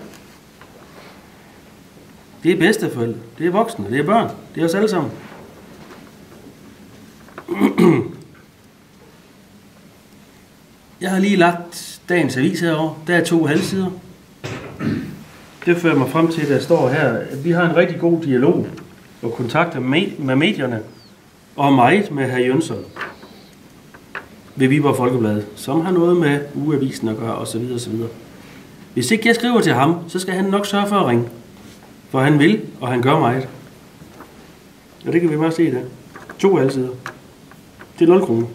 Det er bedsteforældre, det er voksne, det er børn, det er os alle sammen. Jeg har lige lagt dagens avis herovre. Der er 2 halvsider. Det fører mig frem til, at der står her, at vi har en rigtig god dialog og kontakter med medierne og meget med hr. Jønsson ved Viborg Folkeblad, som har noget med ugeavisen at gøre osv. osv. Hvis ikke jeg skriver til ham, så skal han nok sørge for at ringe. For han vil, og han gør meget. Og det kan vi bare se der. 2 halvsider. Det er 0 kroner.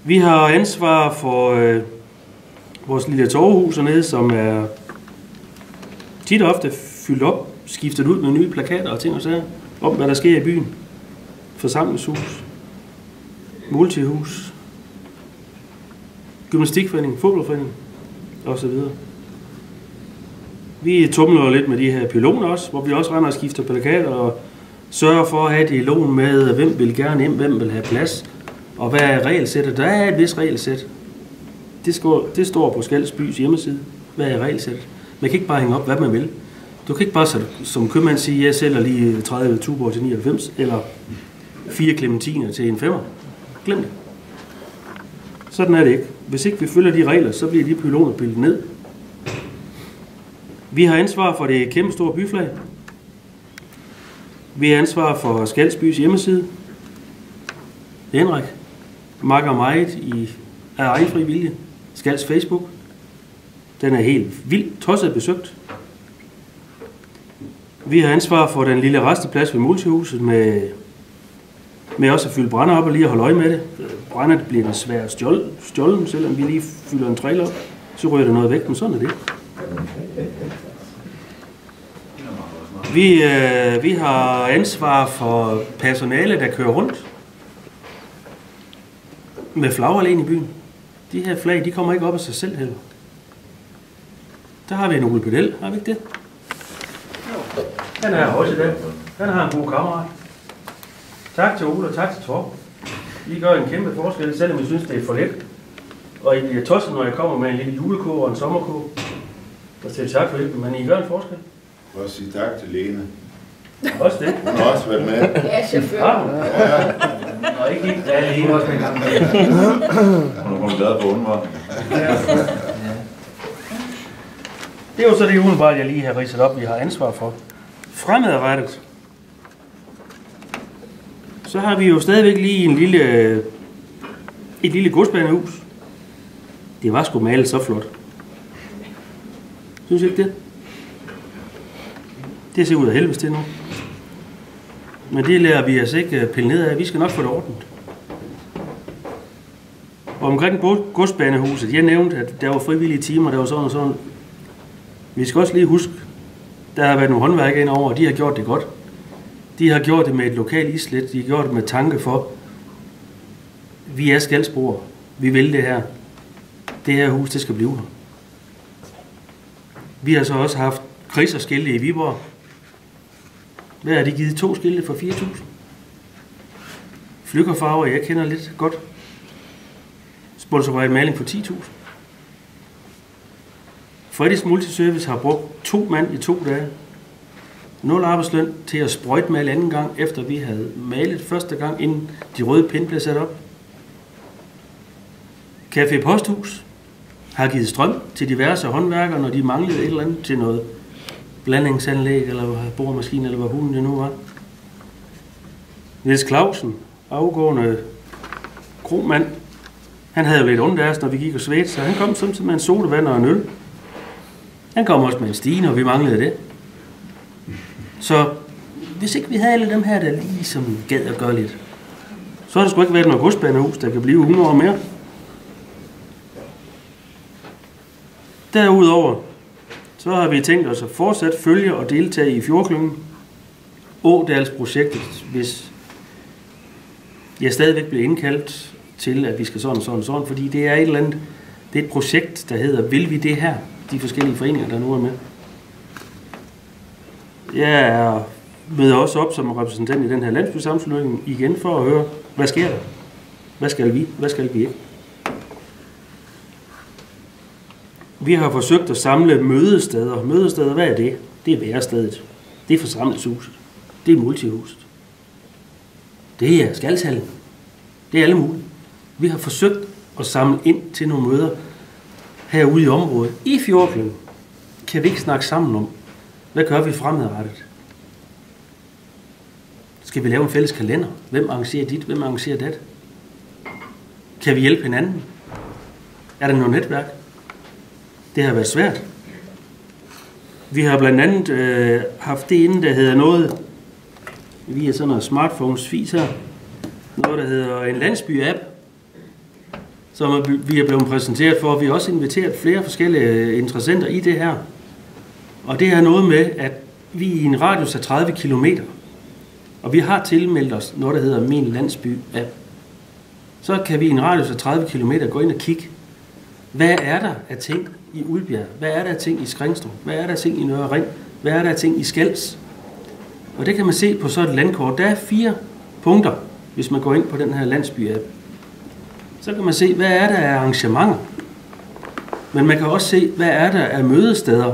Vi har ansvar for vores lille torvehus hernede, som er tit og ofte fyldt op, skiftet ud med nye plakater og ting og sager, om hvad der sker i byen. Forsamlingshus, multihus, gymnastikforening, fodboldforening osv. Vi tumler lidt med de her pyloner også, hvor vi også render og skifter plakater og sørger for at have dialog med, hvem vil gerne ind, hvem vil have plads, og hvad er regelsættet. Der er et vis regelsæt. Det står på Skals bys hjemmeside. Hvad er regelsættet? Man kan ikke bare hænge op, hvad man vil. Du kan ikke bare som købmand sige, jeg sælger lige 30 Tuborg til 99, eller 4 clementiner til en 5'er. Glem det. Sådan er det ikke. Hvis ikke vi følger de regler, så bliver de pyloner pillet ned. Vi har ansvar for det kæmpe store byflag. Vi har ansvar for Skals bys hjemmeside. Henrik makker meget af egen fri vilje. Skals Facebook. Den er helt vildt tosset besøgt. Vi har ansvar for den lille resteplads ved multihuset med også at fylde brænder op og lige at holde øje med det. Brænder det bliver desværre stjålen, selvom vi lige fylder en trailer op. Så ryger der noget væk, men sådan er det. Vi har ansvar for personale, der kører rundt med flag alene i byen. De her flag, de kommer ikke op af sig selv heller. Der har vi en Ole Pedel, har vi ikke det? Han er også i dag. Han har en god kammerat. Tak til Ole og tak til Torben. I gør en kæmpe forskel, selvom I synes, det er for let. Og I bliver tosset, når jeg kommer med en lille julekog og en sommerkog. Og siger tak for hjælpen, men I gør en forskel. Og sige tak til Lene. Også det. Hun har også været med. Ja, chauffør. Ja. Og ikke helt Lene også med en gang. Hun har glad på undvaren. Det er jo så det umiddelbart, jeg lige har ridset op, vi har ansvar for. Fremadrettet. Så har vi jo stadigvæk lige et lille godsbanehus. Det var sgu malet så flot. Synes I ikke det? Det ser ud af helvedes til nu. Men det lærer vi altså ikke pille ned af. Vi skal nok få det ordnet. Og omkring godsbanehuset, jeg nævnte, at der var frivillige timer, der var sådan og sådan. Vi skal også lige huske, der har været nogle håndværkere indover, og de har gjort det godt. De har gjort det med et lokalt islet. De har gjort det med tanke for, vi er Skalsborg. Vi vil det her. Det her hus, det skal blive her. Vi har så også haft kriserskilte i Viborg. Hvad har de givet? 2 skilte for 4.000. Flykkerfarver, jeg kender lidt godt. Sponsoreret maling for 10.000. Freddy's Multiservice har brugt 2 mand i 2 dage. 0 arbejdsløn til at sprøjtmale anden gang, efter vi havde malet første gang, inden de røde pinde blev sat op. Café Posthus har givet strøm til diverse håndværkere, når de manglede et eller andet til noget blandingsanlæg, eller boremaskine, eller hvad hunden det nu var. Niels Clausen, afgående kromand, han havde jo lidt ondt af os, når vi gik og svedte, så han kom samtidig med en sodavand og en øl. Han kom også med en stige, og vi manglede det. Så hvis ikke vi havde alle dem her, der ligesom gad at gøre lidt, så har der sgu ikke været noget godsbanehus, der kan blive 100 år mere. Derudover, så har vi tænkt os at fortsat følge og deltage i Fjordklyngen, Ådalsprojektet, hvis jeg stadigvæk bliver indkaldt til, at vi skal sådan, fordi det er et eller andet, det er et projekt, der hedder Vil vi det her? De forskellige foreninger, der nu er med. Jeg møder også op som repræsentant i den her landsbysammenslutning igen for at høre, hvad sker der? Hvad skal vi? Hvad skal vi ikke? Vi har forsøgt at samle mødesteder. Mødesteder, hvad er det? Det er værestedet. Det er forsamlingshuset. Det er multihuset. Det er Skalshallen. Det er alle mulige. Vi har forsøgt at samle ind til nogle møder herude i området. I Fjordklyngen kan vi ikke snakke sammen om, hvad gør vi fremadrettet? Skal vi lave en fælles kalender? Hvem arrangerer dit? Hvem arrangerer dat? Kan vi hjælpe hinanden? Er der noget netværk? Det har været svært. Vi har blandt andet haft det inde, der hedder noget, vi er sådan noget smartphones-fis her, noget, der hedder en landsby-app, som vi er blevet præsenteret for. Vi har også inviteret flere forskellige interessenter i det her. Og det er noget med, at vi er i en radius af 30 kilometer, og vi har tilmeldt os noget, der hedder Min Landsby-app. Så kan vi i en radius af 30 kilometer gå ind og kigge, hvad er der af ting i Ulbjerg? Hvad er der af ting i Skringstrup? Hvad er der af ting i Nørre Ring? Hvad er der af ting i Skals? Og det kan man se på så et landkort. Der er 4 punkter, hvis man går ind på den her landsby-app. Så kan man se, hvad er der af arrangementer. Men man kan også se, hvad er der af mødesteder.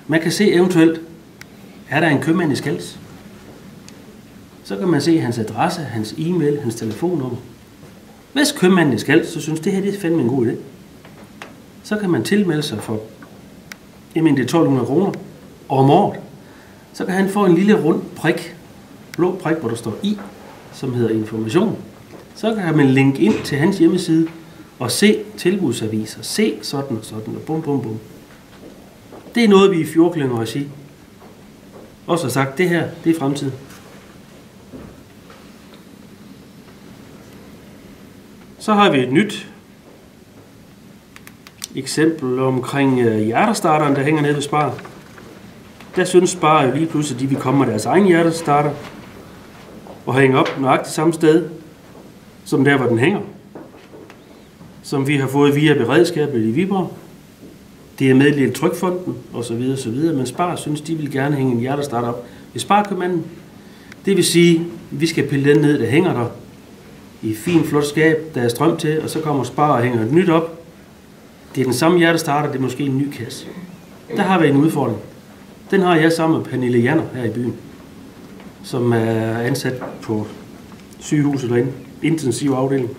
Man kan se eventuelt, er der en købmand i Skals? Så kan man se hans adresse, hans e-mail, hans telefonnummer. Hvis købmanden i Skals, så synes det her det er fandme en god idé. Så kan man tilmelde sig for, jamen det er 1.200 kroner om året. Så kan han få en lille rund prik, blå prik, hvor der står i, som hedder information. Så kan man linke ind til hans hjemmeside og se tilbudsaviser, se sådan og sådan, og bum, bum, bum. Det er noget, vi i Fjordklyngen regi også har sagt, det her, det er fremtiden. Så har vi et nyt eksempel omkring hjertestarteren, der hænger nede ved Spar. Der synes Spar jo lige pludselig, at de vil komme med deres egen hjertestarter og hænge op nøjagtigt samme sted, som der, hvor den hænger. Som vi har fået via beredskabet i Viborg. Det er meddelt Trykfonden osv. osv. Men Spar synes, de vil gerne hænge en hjertestarter op ved Sparkøbmanden. Det vil sige, at vi skal pille den ned, der hænger der i fint flot skab, der er strøm til, og så kommer Spar og hænger et nyt op. Det er den samme hjertestarter, det er måske en ny kasse. Der har vi en udfordring. Den har jeg sammen med Pernille Janner her i byen, som er ansat på sygehuset derinde, intensiv afdeling.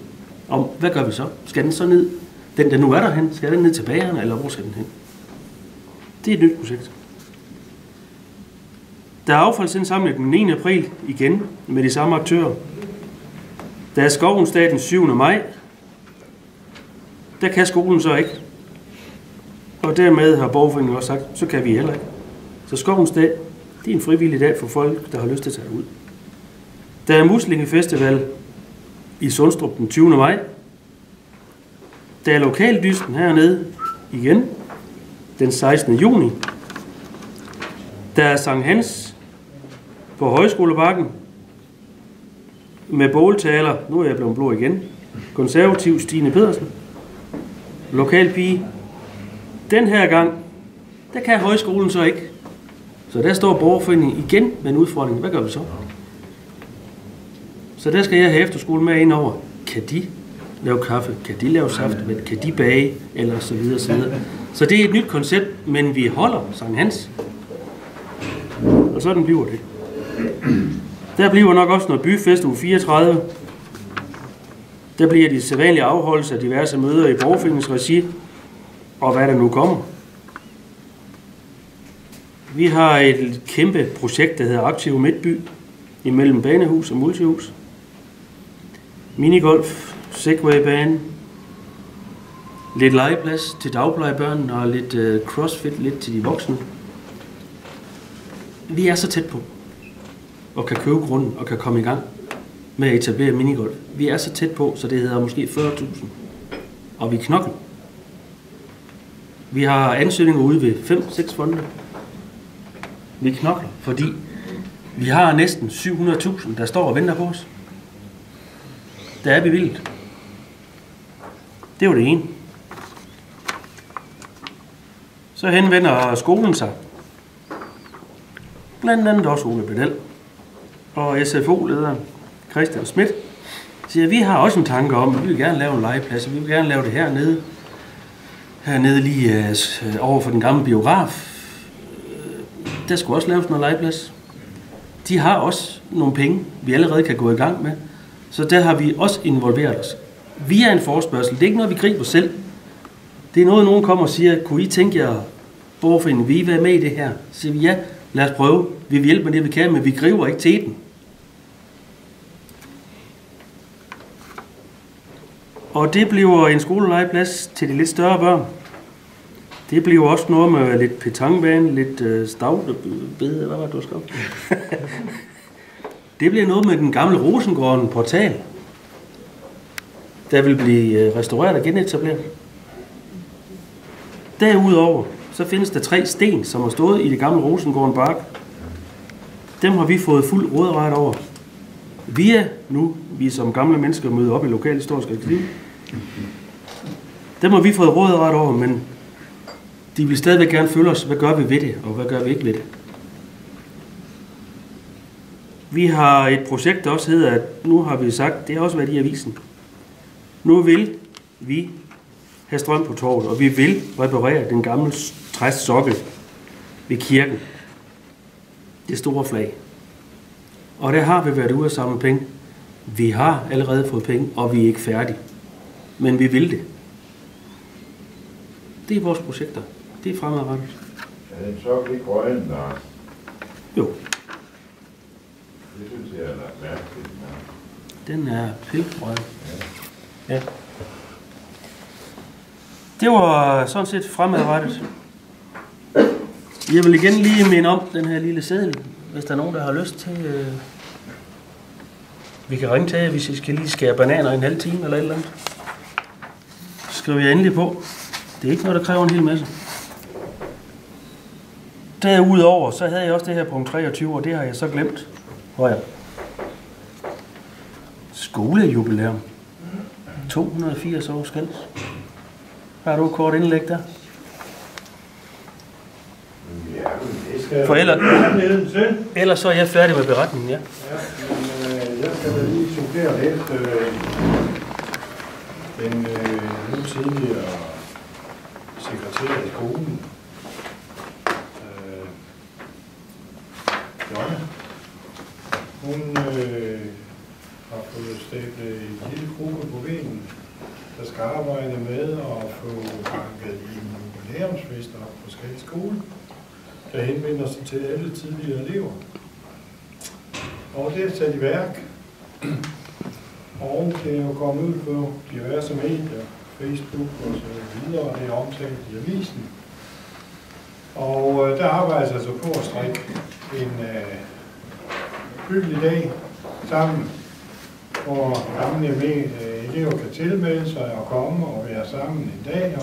Om, hvad gør vi så? Skal den så ned? Den, der nu er derhen, skal den ned til bageren, eller hvor skal den hen? Det er et nyt projekt. Der er affaldsindsamling den 9. april igen med de samme aktører. Der er Skovens dag den 7. maj. Der kan skolen så ikke. Og dermed har borgerforeningen også sagt, så kan vi heller ikke. Så Skovens dag, det er en frivillig dag for folk, der har lyst til at tage ud. Der er Muslingefestival i Sundstrup den 20. maj. Der er lokaldysten hernede igen den 16. juni. Der er Sankt Hans på Højskolebakken med båltaler. Nu er jeg blevet blå igen. Konservativ Stine Pedersen. Lokalpige. Den her gang, der kan højskolen så ikke. Så der står borgerforeningen igen med en udfordring. Hvad gør vi så? Så der skal jeg have efterskole med ind over. Kan de lave kaffe? Kan de lave saft? Kan de bage? Eller så videre, så videre. Så det er et nyt koncept, men vi holder Sankt Hans. Og sådan bliver det. Der bliver nok også noget byfest uge 34. Der bliver de sædvanlige afholdelser af diverse møder i borgerforeningens regi. Og hvad der nu kommer. Vi har et kæmpe projekt, der hedder Aktiv Midtby, imellem banehus og multihus. Minigolf, segwaybane, lidt legeplads til dagplejebørn og lidt crossfit, lidt til de voksne. Vi er så tæt på, og kan købe grunden og kan komme i gang med at etablere minigolf. Vi er så tæt på, så det hedder måske 40.000, og vi knokler. Vi har ansøgninger ude ved 5-6 fonde. Vi knokler, fordi vi har næsten 700.000, der står og venter på os. Der er bevilget. Det var det ene. Så henvender skolen sig. Blandt andet også Ole Bedel og SFO-lederen Christian Schmidt siger, at vi har også en tanke om, at vi vil gerne lave en legeplads, og vi vil gerne lave det hernede. Hernede lige over for den gamle biograf. Der skulle også laves noget legeplads. De har også nogle penge, vi allerede kan gå i gang med. Så der har vi også involveret os. Vi er en forespørgsel. Det er ikke noget, vi griber selv. Det er noget, nogen kommer og siger, kunne I tænke jer, borgerforeningen, vil I være med i det her? Så siger vi, ja, lad os prøve. Vi vil hjælpe med det, vi kan, men vi griber ikke til den. Og det bliver en skolelegeplads til de lidt større børn. Det bliver også noget med lidt petanquebane, lidt stavtebede, hvad var det, du skrev? Det bliver noget med den gamle Rosengården portal, der vil blive restaureret og genetableret. Derudover så findes der 3 sten, som har stået i det gamle Rosengården Park. Dem har vi fået fuld råderet over. Vi som gamle mennesker møder op i lokalhistorisk arkiv. Dem har vi fået råderet over, men de vil stadigvæk gerne følge os, hvad gør vi ved det, og hvad gør vi ikke ved det. Vi har et projekt, der også hedder, at nu har vi sagt, det har også været i avisen. Nu vil vi have strøm på torvet, og vi vil reparere den gamle træssokkel ved kirken. Det store flag. Og der har vi været ude at samle penge. Vi har allerede fået penge, og vi er ikke færdige. Men vi vil det. Det er vores projekter. Det er fremadrettet. Er den sokkel ikke grøn, der? Jo. Det synes jeg er lagt mærke til. Den er pilgrøn. Ja. Det var sådan set fremadrettet. Jeg vil igen lige minde om den her lille seddel, hvis der er nogen, der har lyst til. Vi kan ringe til jer, hvis I skal lige skære bananer i en halv time eller et eller andet. Så skriver jeg endelig på. Det er ikke noget, der kræver en hel masse. Derudover, så havde jeg også det her punkt 23, og det har jeg så glemt. Hvor jeg? Skolejubilæum. 280 år skændes. Har du et kort indlæg der? For ellers så er jeg færdig med beretningen, ja. Jeg skal da lige supplere lidt. Den nu tidligere sekretær i skolen, Jonna, hun har fået stablet en lille gruppe på væggen, der skal arbejde med at få banket en jubilæumsfest op på Skals skole, der henvender sig til alle tidligere elever. Og det er sat i værk, og det er jo kommet ud på diverse medier, Facebook og så videre, og det er omtalt i avisen. Og der arbejdes altså på at strikke en hyggelig dag sammen, hvor gamle elever kan tilmelde sig og komme og være sammen en dag,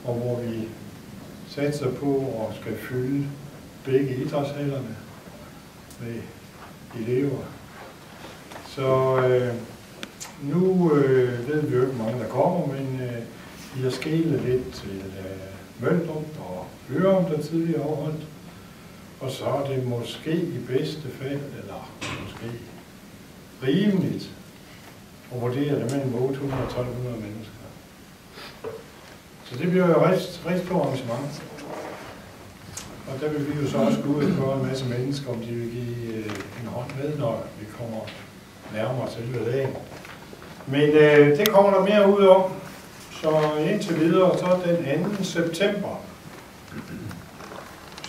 og hvor vi satser på at skal fylde begge idrætshallerne med elever. Så nu ved vi jo ikke, hvor mange der kommer, men vi har skelet lidt til Møldrup og Ørum, der tidligere afholdt. Og så er det måske i bedste fald, eller måske rimeligt, at vurdere det mellem 800 og 1200 mennesker. Så det bliver jo rigtig stort arrangement. Og der vil vi jo så også gå ud og spørge en masse mennesker, om de vil give en hånd med, når vi kommer nærmere selve dagen. Men det kommer der mere ud om. Så indtil videre, så den 2. september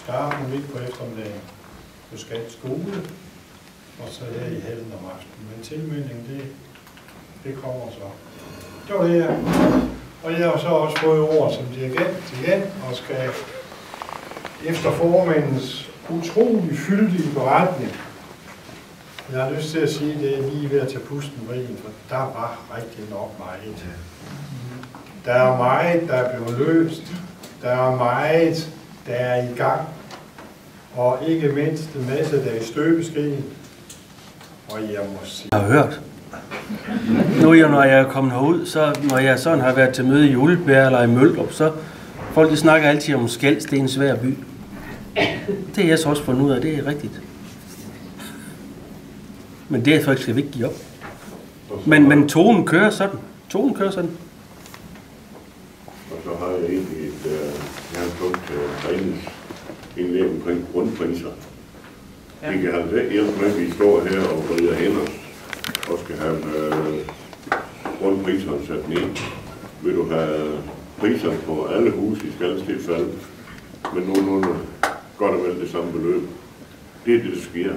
starter midt på eftermiddagen på Skals skole, og så her i hallen om aftenen. Men tilmeldingen, det kommer så. Det var det her. Og jeg har så også fået ord som dirigent igen, og skal efter formandens utrolig fyldige beretning. Jeg har lyst til at sige, at det er lige ved at tage pusten med en, for der var rigtig nok meget. Der er meget, der er blevet løst. Der er meget, der er i gang. Og ikke mindst en masse, der er i støbeskeen. Og jeg må sige... Jeg har hørt. Nu når jeg er kommet herud, så når jeg sådan har været til møde i Ulbjerg eller i Møldrup, så folk de snakker altid om Skals, det er en svær by. Det er jeg så også fundet ud af, det er rigtigt. Men det er faktisk skal vi ikke give op. Men tonen kører sådan. Tonen kører sådan. Og så har jeg egentlig et punkt trænes indlæg omkring grundpriser. Ja. Vi kan have hjælp med, at vi står her og vrider hænder og skal have grundpriserne sat ned. Vil du have priser på alle huse i Skals til fald, men nogenlunde godt og vel det samme beløb. Det er det, der sker.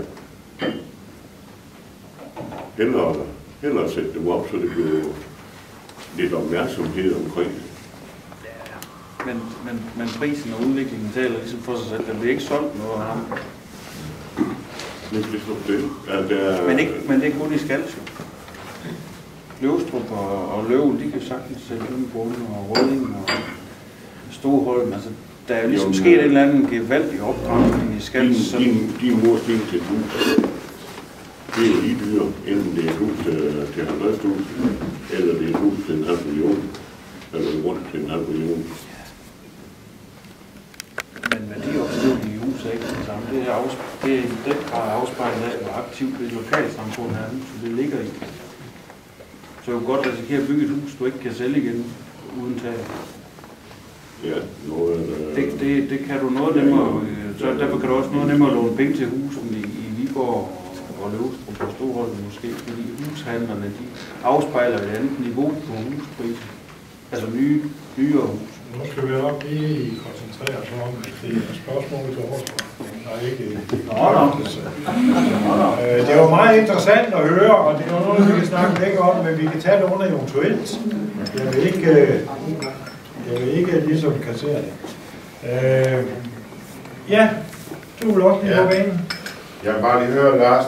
Hellere sætte dem op, så det bliver lidt opmærksomhed omkring det. Men prisen og udviklingen taler ligesom for sig selv. Den bliver ikke solgt noget af ham. Men det er kun i Skals jo. Løvstrup og Løven, de kan sagtens sælge Løvenbrunn og Rødding og Storholm. Altså, der er jo ligesom sket en eller anden gevaldig opdragning i Skals. Din mursten til et hus, det er jo lige dyre, enten det er et hus til 50.000, eller det er et hus til 1,5 million, eller rundt til 1,5 million. Men værdiopstillingen i huset er ikke det samme. Det er i den grad afspejlet af, hvor aktivt det lokalsamfund er, så det ligger i. Så du godt risikere at bygge et hus, du ikke kan sælge igen uden tag. Ja, det kan du noget nemmere. Så derfor kan du også noget nemmere låne penge til husen i Viborg og Løvstrup og Storholm måske, fordi hushandlerne de afspejler et andet niveau på huspriser. Altså nyere hus. Nu skal vi nok lige koncentrere os om, at det er spørgsmål til Årsborg. Det var meget interessant at høre, og det er noget, vi kan snakke længere om, men vi kan tage det under eventuelt. Jeg vil ikke ligesom kassere det. Ja, du vil også lige på banen. Jeg vil bare lige høre, Lars.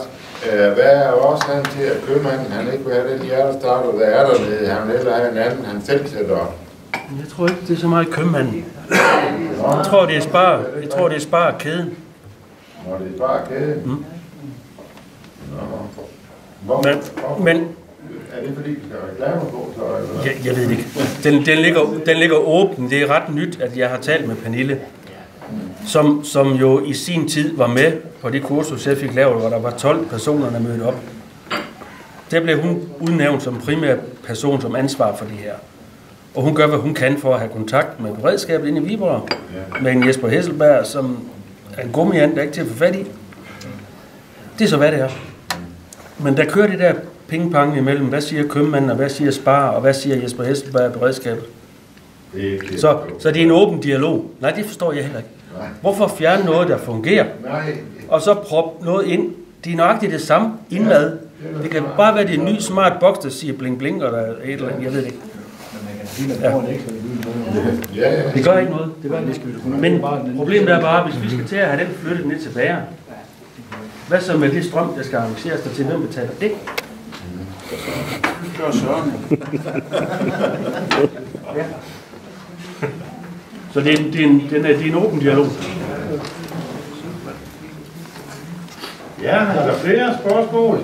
Hvad er årsagen til, at købmanden han ikke vil have den hjertestarter, der er dernede? Han vil hellere have en anden, han selv sætter op. Jeg tror ikke, det er så meget købmanden. Jeg tror, det er sparekæden. Når det er sparekæden? Mm. Men er det fordi, vi skal reklame på? Jeg ved det ikke. Den ligger åben. Det er ret nyt, at jeg har talt med Pernille, som jo i sin tid var med på det kursus, jeg fik lavet, hvor der var 12 personer, der mødte op. Der blev hun udnævnt som primær person, som ansvar for det her. Og hun gør, hvad hun kan for at have kontakt med beredskabet inde i Viborg, med en Jesper Hesselberg, som er en gummiand, der er ikke til at få fat i. Det er så, hvad det er. Men der kører det der pingpong imellem, hvad siger købmanden, og hvad siger Spar, og hvad siger Jesper Hesselberg af beredskabet. Så det er en åben dialog. Nej, det forstår jeg heller ikke. Hvorfor fjerne noget, der fungerer, og så proppe noget ind? Det er nøjagtigt det samme indad. Det kan bare være det en ny smart box, der siger bling bling, og der er et eller andet, jeg ved det ikke. Ja. Det gør ikke noget. Det gør ikke. Men problemet er bare, hvis vi skal til at have den flyttet ned til bageren, hvad så med det strøm, der skal arrangeres der til? Hvem betaler det? Gør Søren. Ja. Så det er en åben dialog. Ja, er der flere spørgsmål?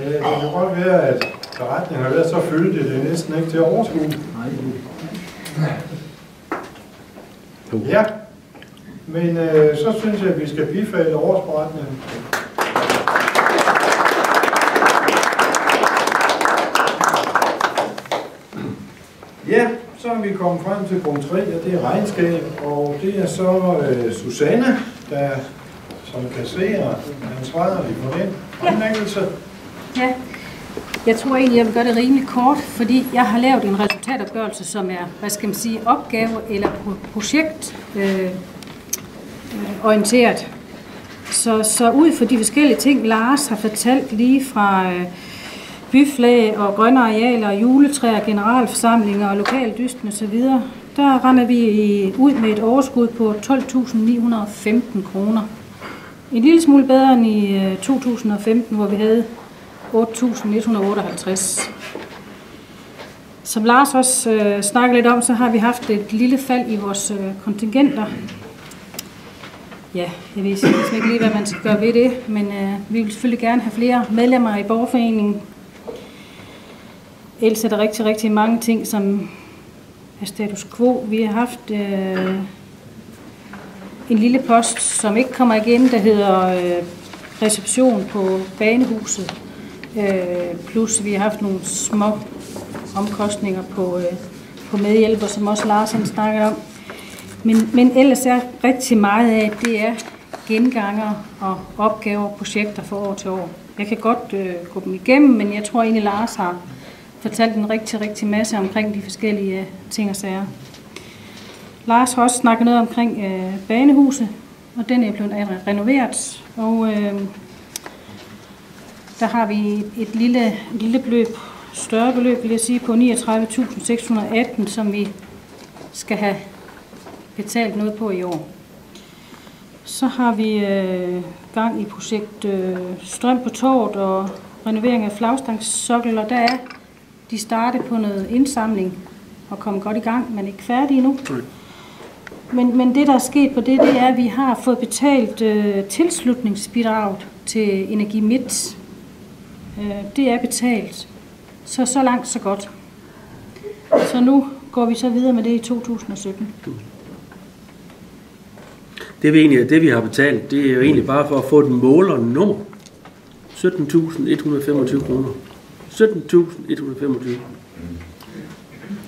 Det kan godt være, at beretningen har været så fyldt, det er næsten ikke til at overskue. Ja, men så synes jeg, at vi skal bifalde årsberetningen. Ja, så er vi kommet frem til punkt 3, og det er regnskab, og det er så Susanne, der som kasserer ansvarlig for den fremlæggelse. Ja, jeg tror egentlig, jeg vil gøre det rimelig kort, fordi jeg har lavet en resultatopgørelse, som er, hvad skal man sige, opgave eller projektorienteret. Så ud fra de forskellige ting, Lars har fortalt lige fra byflag og grønne arealer og juletræer, generalforsamlinger og lokaldysten osv., der render vi ud med et overskud på 12.915 kroner. En lille smule bedre end i 2015, hvor vi havde 8.158. Som Lars også snakker lidt om, så har vi haft et lille fald i vores kontingenter. Ja, jeg ved ikke lige, hvad man skal gøre ved det, men vi vil selvfølgelig gerne have flere medlemmer i borgerforeningen. Ellers er der rigtig, rigtig mange ting, som er status quo. Vi har haft en lille post, som ikke kommer igen, der hedder reception på Banehuset. Plus vi har haft nogle små omkostninger på medhjælper, som også Lars han snakker om. Men ellers er rigtig meget af, det er genganger og opgaver og projekter fra år til år. Jeg kan godt gå dem igennem, men jeg tror egentlig, Lars har fortalt en rigtig masse omkring de forskellige ting og sager. Lars har også snakket noget omkring Banehuset, og den er blevet renoveret. Og der har vi et lille beløb, større beløb vil jeg sige, på 39.618, som vi skal have betalt noget på i år. Så har vi gang i projekt Strøm på Torvet og renovering af flagstangssokler. Der er de startet på noget indsamling og kommet godt i gang, men ikke færdige endnu. Men det, der er sket på det er, at vi har fået betalt tilslutningsbidraget til Energi Midt. Det er betalt. Så langt, så godt. Så nu går vi så videre med det i 2017. Det vi har betalt, det er jo egentlig bare for at få et målernummer. 17.125 kroner. 17.125.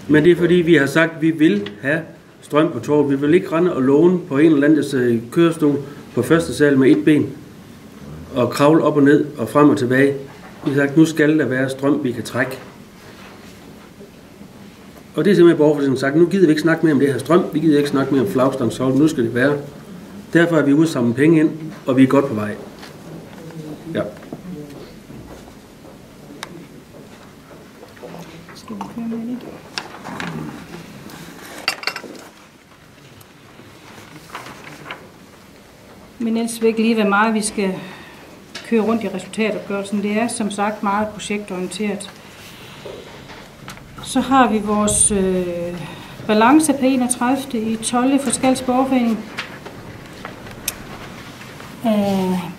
Men det er fordi, vi har sagt, at vi vil have strøm på torvet. Vi vil ikke rende og låne på en eller anden kørestol på første sal med et ben og kravle op og ned og frem og tilbage. Vi har sagt, nu skal der være strøm, vi kan trække. Og det er simpelthen borgerforeningen sagt, nu gider vi ikke snakke mere om det her strøm, vi gider ikke snakke mere om flagstangssokler, nu skal det være. Derfor er vi ude at samle penge ind, og vi er godt på vej. Ja. Men ellers vil ikke lige, hvor meget vi skal køre rundt i resultatopgørelsen. Det er som sagt meget projektorienteret. Så har vi vores balance på 31. i 12. for Skals Borgerforening.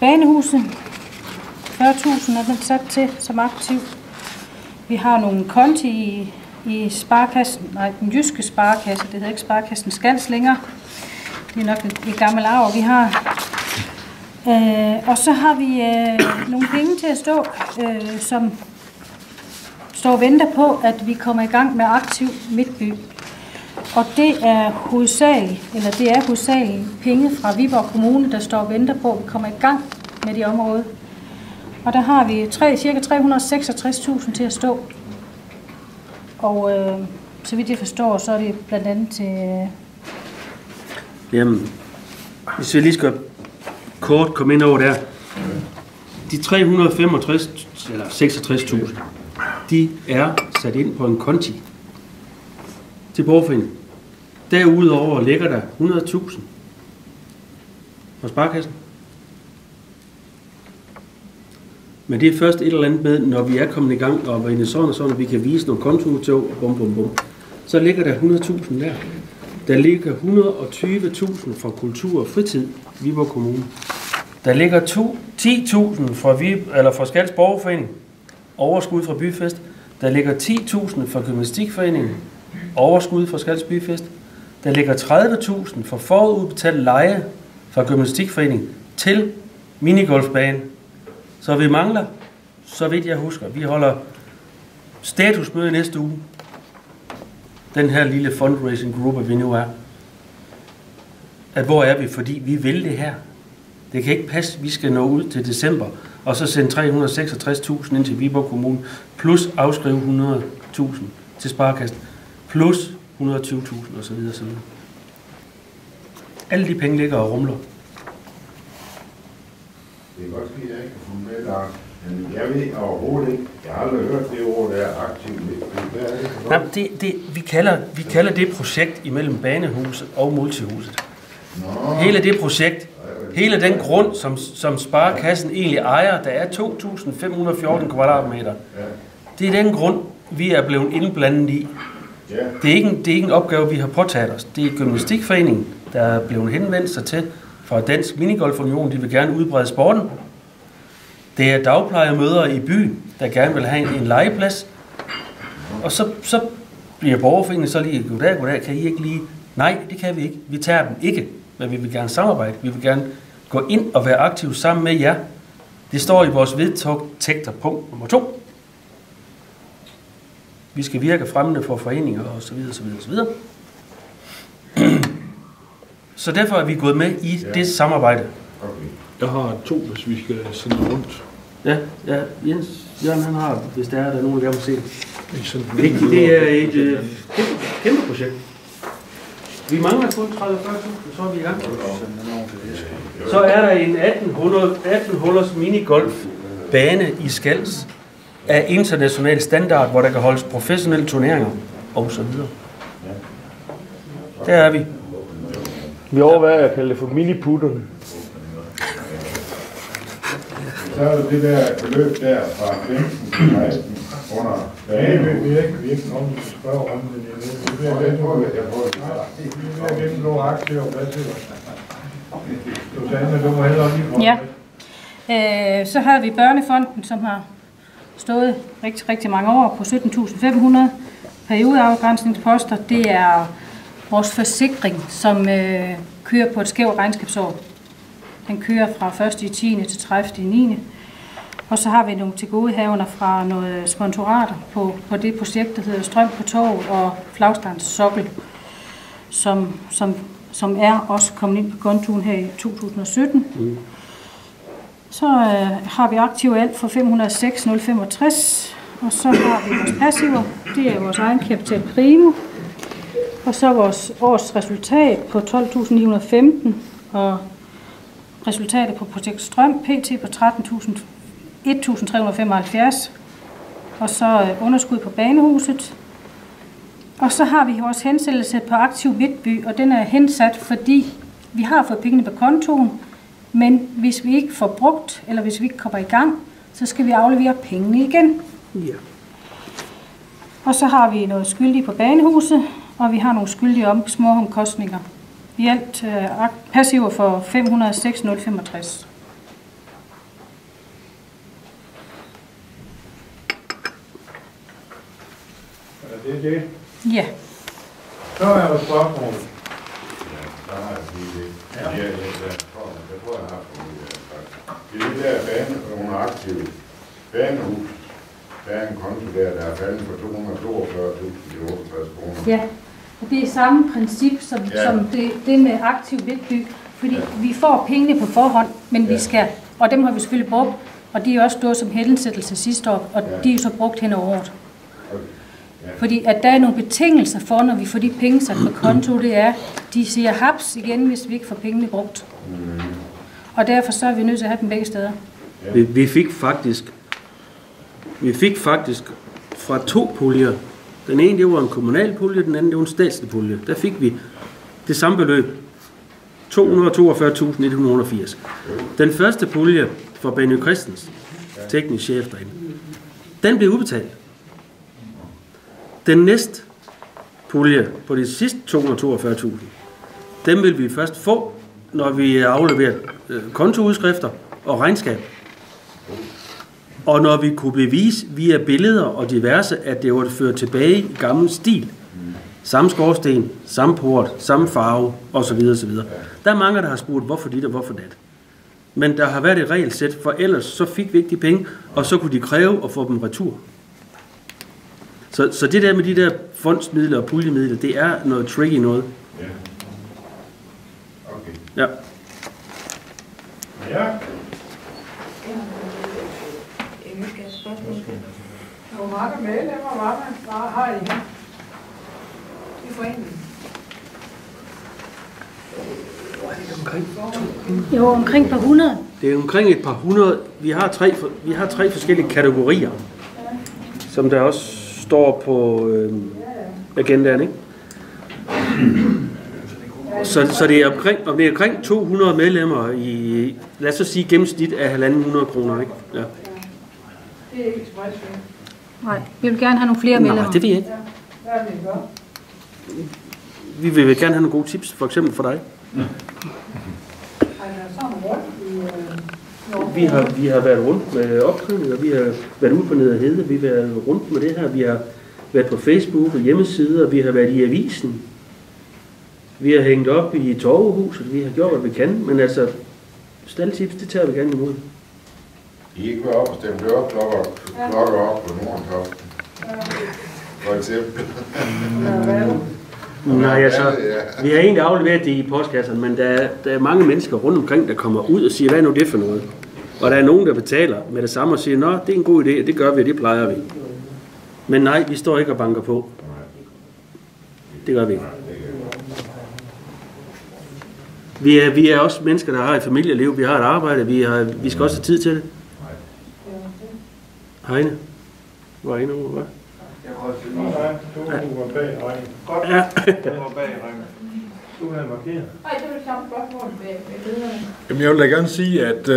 Banehuset. 40.000 er den sat til som aktiv. Vi har nogle konti i sparekassen, den jyske sparekasse, det hedder ikke sparekassen Skals længere. Det er nok et gammelt arv, vi har. Og så har vi nogle penge til at stå, som står og venter på, at vi kommer i gang med aktiv Midtby. Og det er hovedsageligt penge fra Viborg Kommune, der står og venter på, at vi kommer i gang med de områder. Og der har vi cirka 366.000 til at stå. Og så vidt jeg forstår, så er det blandt andet til... Jamen, hvis vi lige skal kort komme ind over der. De 365 eller 66.000, de er sat ind på en konti til borgerforeningen. Derudover ligger der 100.000 på sparekassen. Men det er først et eller andet med, når vi er kommet i gang, og er sådan og sådan, at vi kan vise nogle kontoudtog, og så ligger der 100.000 der. Der ligger 120.000 fra kultur og fritid, Viborg Kommune. Der ligger 10.000 fra Skals Borgerforening. overskud fra Byfest. Der ligger 10.000 for Gymnastikforeningen, overskud fra Skals Byfest. Der ligger 30.000 for forudbetalt leje fra Gymnastikforeningen til minigolfbane. Så vi mangler, så vidt jeg husker, vi holder statusmøde næste uge. Den her lille fundraising-gruppe, vi nu er. At hvor er vi? Fordi vi vil det her. Det kan ikke passe, vi skal nå ud til december, og så sende 366.000 ind til Viborg Kommune, plus afskrive 100.000 til Sparekassen, plus 120.000 osv. osv. Alle de penge ligger og rumler. Det er godt ske, at jeg ikke kan få med, Lars. Men jeg ved overhovedet ikke. Jeg har aldrig hørt det ord, der er aktivt. Vi kalder det projekt imellem Banehuset og Multihuset. Hele det projekt, hele den grund, som Sparekassen egentlig ejer, der er 2.514 kvadratmeter. Det er den grund, vi er blevet indblandet i. Det er ikke en opgave, vi har påtaget os. Det er Gymnastikforeningen, der er blevet henvendt sig til fra Dansk Minigolfunion. De vil gerne udbrede sporten. Det er dagplejemødre i byen, der gerne vil have en legeplads. Og så bliver borgerforeningen så lige, goddag, kan I ikke lige? Nej, det kan vi ikke. Vi tager dem ikke, men vi vil gerne samarbejde. Vi vil gerne gå ind og være aktive sammen med jer. Det står i vores vedtægter punkt nummer 2. Vi skal virke fremmende for foreninger og så videre, så videre, så videre. Så derfor er vi gået med i det samarbejde. Jeg har 2, hvis vi skal sende rundt. Ja, Jørgen han har, hvis der er nogen, der må se det. Det er et kæmpe projekt. Vi mangler kun 30-40.000, så er vi i gang. Så er der en 18-hullers minigolfbane i Skals af international standard, hvor der kan holdes professionelle turneringer og så videre. Der er vi. Vi overvejer at kalde det for miniputterne. Så er det der beløb der fra 15 til 16 under banen. Vi er ikke nogen, der spørger om det. Vi er ved at gennemgå aktier og passiver. Susanne, du må hellere lige prøve. Ja. Så har vi Børnefonden, som har stået rigtig, rigtig mange år på 17.500 periodeafgrænsningsposter. Det er vores forsikring, som kører på et skævt regnskabsår. Den kører fra 1. i 10. til 30. i 9. Og så har vi nogle tilgodehavender fra nogle sponsorater på det projekt, der hedder Strøm på Torvet og Flagstands Sokkel, som er også kommet ind på kontoen her i 2017. Så har vi aktive alt for 506.065, og så har vi vores passiver, det er vores egen kapital primo, og så vores års resultat på 12.915, og resultatet på projekt Strøm, pt. på 1.375, og så underskud på Banehuset. Og så har vi vores hensættelse på Aktiv Midtby, og den er hensat, fordi vi har fået pengene på kontoen, men hvis vi ikke får brugt, eller hvis vi ikke kommer i gang, så skal vi aflevere pengene igen. Ja. Og så har vi noget skyldige på Banehuset, og vi har nogle skyldige små omkostninger. I alt passiver for 506.065. Det er det. Ja. Så er der spørgsmål. Så har jeg lige det. Jeg tror, jeg har fået det. Det er det der bane under aktive banehus. Der er en konto der er faldet for 242.068 kroner. Ja, og det er samme princip som det med Aktiv Midtby, fordi vi får pengene på forhånd, men vi skal, og dem har vi selvfølgelig brugt, og de er også stået som hensættelse sidste år, og de er jo så brugt hen over året. Fordi at der er nogle betingelser for, når vi får de penge sat på konto, det er, de siger haps igen, hvis vi ikke får pengene brugt. Og derfor så er vi nødt til at have dem begge steder. Vi fik faktisk fra 2 puljer. Den ene det var en kommunal pulje, den anden det var en statslig pulje. Der fik vi det samme beløb. 242.180. Den første pulje for Benny Christens, teknisk chef derinde, den blev udbetalt. Den næste pulje på de sidste 242.000, dem vil vi først få, når vi afleverer kontoudskrifter og regnskab. Og når vi kunne bevise via billeder og diverse, at det var ført tilbage i gammel stil, samme skorsten, samme port, samme farve, osv. osv. Der er mange, der har spurgt, hvorfor dit og hvorfor dat. Men der har været et regelsæt, for ellers så fik vi ikke de penge, og så kunne de kræve at få dem retur. Så det der med de der fondsmidler og puljemidler, det er noget tricky noget. Ja. Okay. Ja. Ja. Hvor mange medlemmer har I her i foreningen? Jo, omkring par 100. Det er omkring et par 100. Vi har tre forskellige kategorier, som der også står på agendaen, ikke? Så det er omkring 200 medlemmer i, lad os så sige, gennemsnit af 1.500 kroner, ikke? Ja. Det er ikke tilfreds med. Nej, vi vil gerne have nogle flere medlemmer. Nej, det vil jeg ikke. Hvad vil I gøre? Vi vil gerne have nogle gode tips, for eksempel for dig. Vi har været rundt med opkrævninger, vi har været ude på Neder Hede, vi har været rundt med det her, vi har været på Facebook og hjemmesider, vi har været i avisen, vi har hængt op i torvehuset, vi har gjort, hvad vi kan, men altså, staldtips, det tager vi gerne imod. I ikke være op og stemme klokker op på Nordentoften. For eksempel. Nej, altså, vi har egentlig afleveret det i postkasserne, men der er mange mennesker rundt omkring, der kommer ud og siger, hvad er nu det for noget? Og der er nogen, der betaler med det samme og siger, nå, det er en god idé, det gør vi, det plejer vi. Men nej, vi står ikke og banker på. Det gør vi ikke. Vi er også mennesker, der har et familieliv, vi har et arbejde, vi skal også have tid til det. Heine? Var I nu, hvad? Du var bag rækken. Godt. Ja. Du var bag rækken. Du havde markeret. Nej, det er det samme spørgsmål med lederne. Jamen, jeg vil da gerne sige, at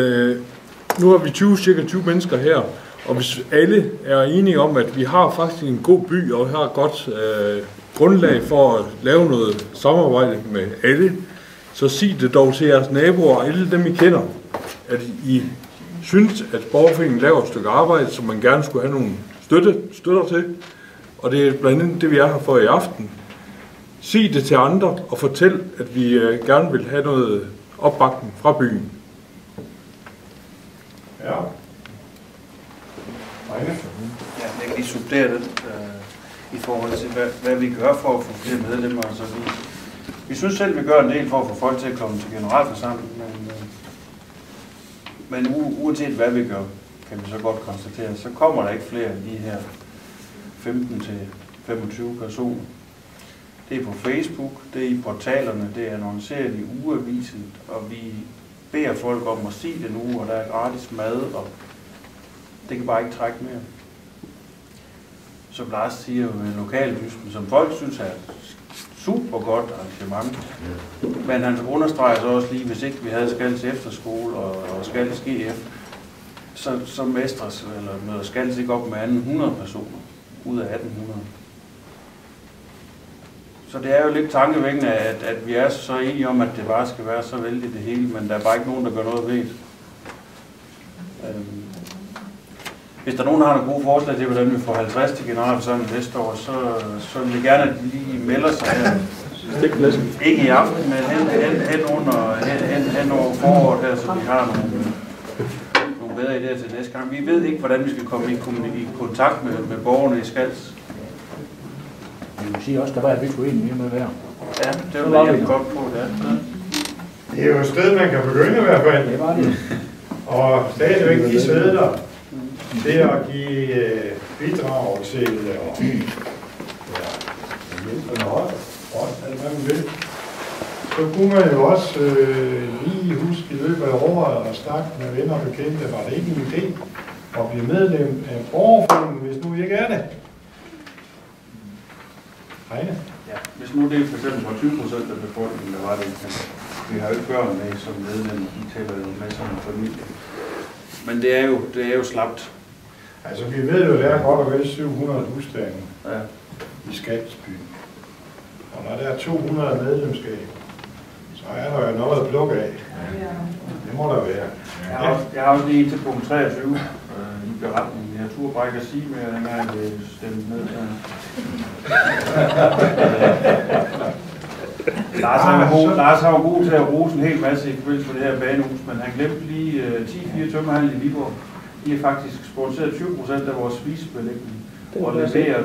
nu har vi cirka 20 mennesker her, og hvis alle er enige om, at vi har faktisk en god by, og har et godt grundlag for at lave noget samarbejde med alle, så sig det dog til jeres naboer og alle dem, I kender, at I synes, at borgerforeningen laver et stykke arbejde, som man gerne skulle have nogle støtter til, og det er blandt andet det, vi er her for i aften. Sig det til andre og fortæl, at vi gerne vil have noget opbakning fra byen. Ja. Heine? Ja, jeg kan lige supplere det i forhold til, hvad vi gør for at få flere medlemmer. Altså, vi synes selv, vi gør en del for at få folk til at komme til generalforsamling, men uanset hvad vi gør, kan vi så godt konstatere, så kommer der ikke flere end de her 15-25 personer. Det er på Facebook, det er i portalerne, det er annonceret i ugeavisen, og vi beder folk om at sige det nu, og der er gratis mad, og det kan bare ikke trække mere. Som Lars siger med lokaldysten, som folk synes er et super godt arrangement. Men han understreger så også lige, hvis ikke vi havde Skals efterskole og Skals GF, så mestres eller møder Skals ikke op med 100 personer ud af 1800. Så det er jo lidt tankevækkende, at vi er så enige om, at det bare skal være så vældigt det hele, men der er bare ikke nogen, der gør noget ved det. Hvis der er nogen, der har nogle gode forslag til, hvordan vi får 50 til generalforsamling næste år, så vil jeg gerne, at de lige melder sig her. Ikke i aften, men hen over foråret her, så vi har nogle bedre idéer til næste gang. Vi ved ikke, hvordan vi skal komme i kontakt med borgerne i Skals. Jeg vil sige også, der var et vist uenighed med hver. Ja, det var jeg godt på, ja. Det er jo et sted, man kan begynde i hvert fald. Det var det. Og stadigvæk de sædler til at give bidrag til alt hvad man vil. Så kunne man jo også lige huske i løbet af året og snakke med venner og bekendte, var det ikke en idé at blive medlem af borgerforeningen, hvis nu ikke er det? Heine? Ja, hvis nu det for eksempel var 20% af befolkningen, der var det, vi har jo ikke børn med som medlemmer, de tæller jo med som en familie. Men det er jo slapt. Altså vi ved jo, der er godt og vel 700 husstande i Skalsbyen. Og når der er 200 medlemskab, så er der jo noget at plukke af. Det må der være. Jeg har også lige til punkt 23 beretningen. Jeg tror bare ikke at sige mere, end at jeg stemt ned her. Lars har jo god til at rose en hel masse i forbindelse med det her banehus, men han glemte lige 10-4 tømmerhandel i Viborg. De har faktisk sponsoreret 20% af vores flisebelægning og leverer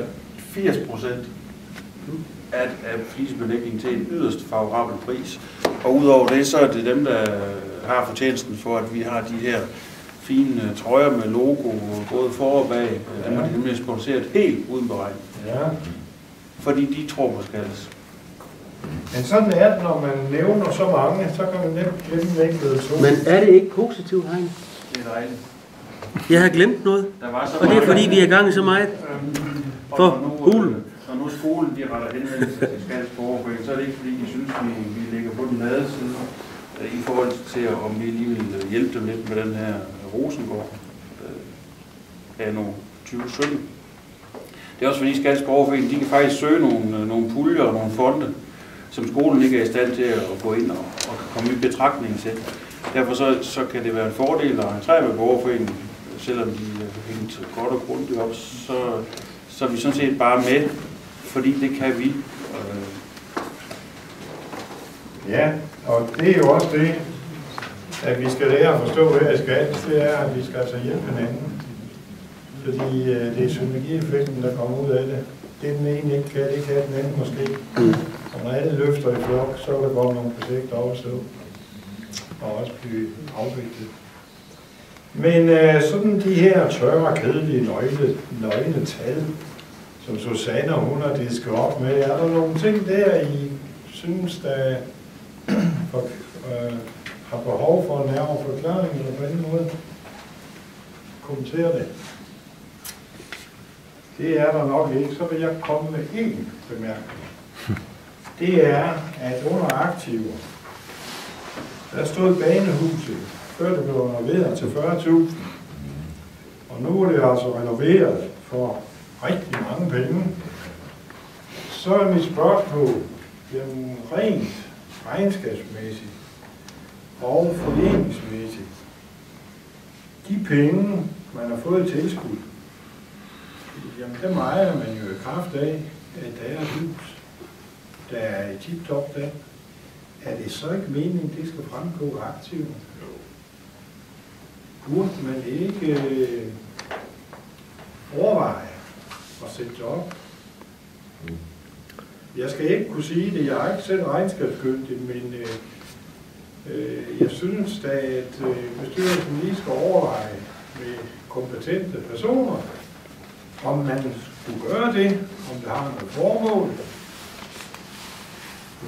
80% af flisebelægningen til en yderst favorabel pris. Og udover det, så er det dem, der har fortjenesten for, at vi har de her fine trøjer med logo, både for og bag. Dem har de nemlig sponsoreret helt uden beregning. Ja. Fordi de tror på Skalles. Men sådan er det, når man nævner så mange, så kan man nemt glemme væk ved to. Men er det ikke positivt, Heine? Det er dejligt. Jeg har glemt noget, Og det er fordi, vi er i gang i så meget for hulen. Når nu skolen de retter henvendelse til Skalles Borgerforening, så er det ikke fordi, de synes, vi ligger på den lade side i forhold til, om vi lige vil hjælpe dem lidt med den her Rosengård anno 2017. Det er også fordi Skalles Borgerforening, de kan faktisk søge nogle puljer og nogle fonde, som skolen ikke er i stand til at gå ind og komme i betragtning til. Derfor så kan det være en fordel at entrere med Borgerforeningen, selvom de er helt godt og grundigt op, så er vi sådan set bare med, fordi det kan vi. Ja, og det er jo også det, at vi skal lære at forstå her i Skalles, det er, at vi skal altså hjælpe hinanden. Fordi det er synergieffekten, der kommer ud af det. Det den ene ikke kan, det kan den anden måske. Og når alle løfter i flok, så vil der godt nogle projekter overstå. Og også blive afviklet. Men sådan de her tørre, kedelige, nøgne tal, som Susanne og hun har disket op med, er der nogle ting der, I synes, der har behov for en nærmere forklaring, eller på anden måde kommentere det? Det er der nok ikke. Så vil jeg komme med en bemærkning. Det er, at under aktiver, der stod banehuset, før det blev renoveret til 40.000. Og nu er det altså renoveret for rigtig mange penge. Så er mit spørgsmål, jamen rent regnskabsmæssigt og foreningsmæssigt, de penge, man har fået i tilskud, jamen dem ejer man jo i kraft af, at der er et hus, der er i tip-top der. Er det så ikke meningen, det skal fremgå aktivt? Burde man ikke overveje at sætte det op? Jeg skal ikke kunne sige det, jeg er ikke selv regnskabskyndig, men jeg synes da, at bestyrelsen lige skal overveje med kompetente personer, om man skulle gøre det, om det har noget formål.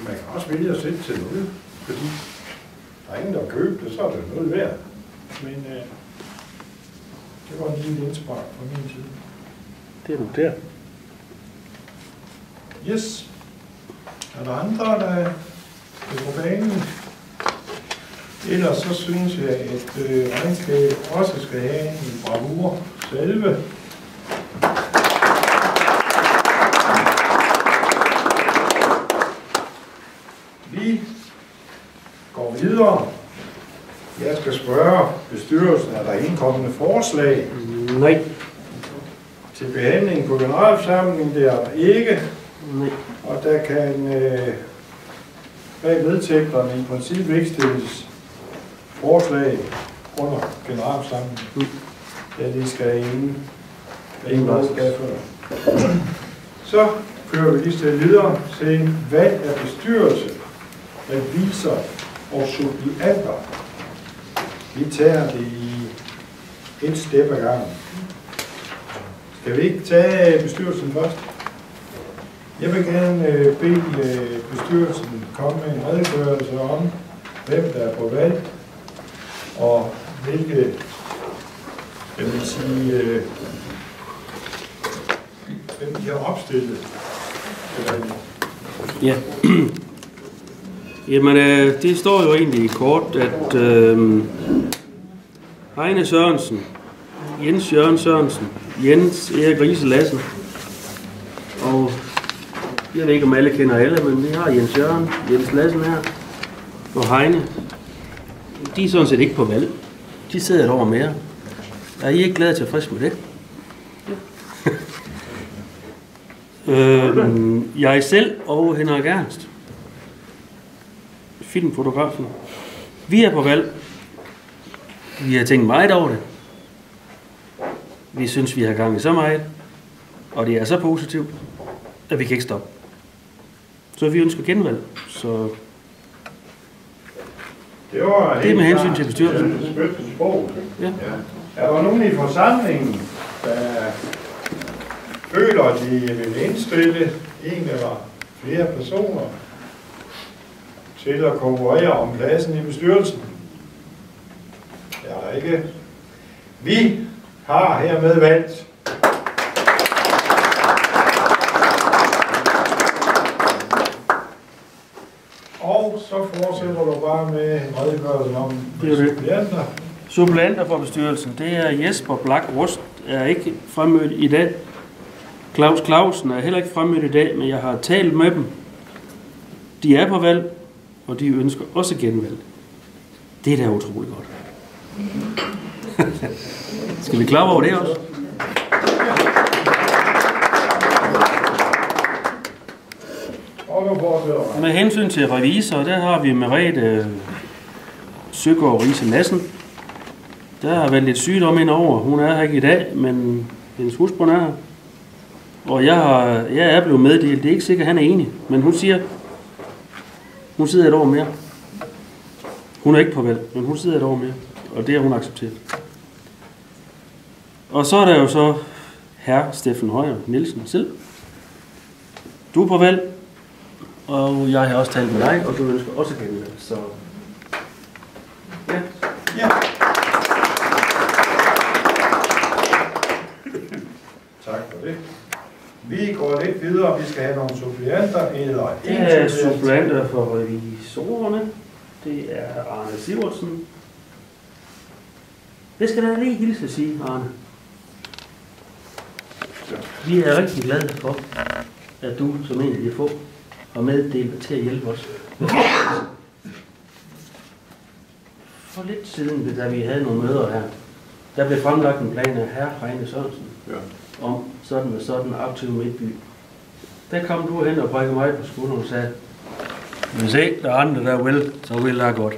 Man kan også vælge at sætte til noget, fordi der er ingen, der køber det, så er det noget værd. Men det var en lille indspark fra min side. Det er du der. Yes. Er der andre, der er på banen? Ellers så synes jeg, at regnskab også skal have en bravur selve. Vi går videre. Jeg skal spørge bestyrelsen, er der indkommende forslag? Nej. Til behandling på generalforsamlingen, det er der ikke. Nej. Og der kan bag vedtægterne i princippet ikke stilles forslag under generalforsamlingen. Ja, det skal ingen skal før. Så kører vi lige til videre til valg af bestyrelse, revisor og suppleanter. Vi tager det i et step ad gangen. Skal vi ikke tage bestyrelsen først? Jeg vil gerne bede bestyrelsen komme med en redegørelse om, hvem der er på valg, og hvilke, skal man sige, hvem de har opstillet. Ja. Jamen, det står jo egentlig kort, at Heine Sørensen, Jens Jørgen Sørensen, Jens Erik Riese Lassen, og jeg ved ikke, om alle kender alle, men vi har Jens Jørgen, Jens Lassen her, og Heine. De er sådan set ikke på valg. De sidder et år mere. Er I ikke glad og tilfreds med det? Jeg selv og Henrik Ernst, filmfotografen, vi er på valg. Vi har tænkt meget over det. Vi synes, vi har gang i så meget, og det er så positivt, at vi kan ikke stoppe. Så vi ønsker genvalg. Så Det var det er med hensyn til bestyrelsen. Ja. Er der nogen i forsamlingen, der føler, at de vil indstille en eller flere personer til at konkurrere om pladsen i bestyrelsen? Det er der ikke. Vi har hermed valgt og så fortsætter du bare med redegørelsen om suppleanter. Suppleanter for bestyrelsen, det er Jesper Blak Rust, er ikke fremmødt i dag. Claus Clausen er heller ikke fremmødt i dag, men jeg har talt med dem. De er på valg, og de ønsker også genvalg. Det er da utroligt godt. Skal vi klappe over det også? Med hensyn til revisor, der har vi Merete Søgaard Riese Madsen. Der har været lidt sygdom indover. Hun er her ikke i dag, men hendes husbund er her. Og jeg er blevet meddelt, det er ikke sikkert, at han er enig, men hun siger, hun sidder et år mere. Hun er ikke på valg, men hun sidder et år mere, og det har hun accepteret. Og så er der jo så herr Steffen Højer Nielsen selv. Du er på valg, og jeg har også talt med dig, og du ønsker også genvalg, så ja. Ja. Tak for det. Vi går lidt videre. Vi skal have nogle suppleanter eller det er suppleanter for revisorerne. Det er Arne Sivertsen. Det skal jeg lige hilse at sige, Arne. Vi er rigtig glade for, at du som en af de få har meddelt til at hjælpe os. For lidt siden, da vi havde nogle møder her, der blev fremlagt en plan af herr Heine Sørensen om sådan og sådan aktiv Midtby. Der kom du hen og brækkede mig på skulderen og sagde, hvis ikke der er andre, der vil, så vil det godt.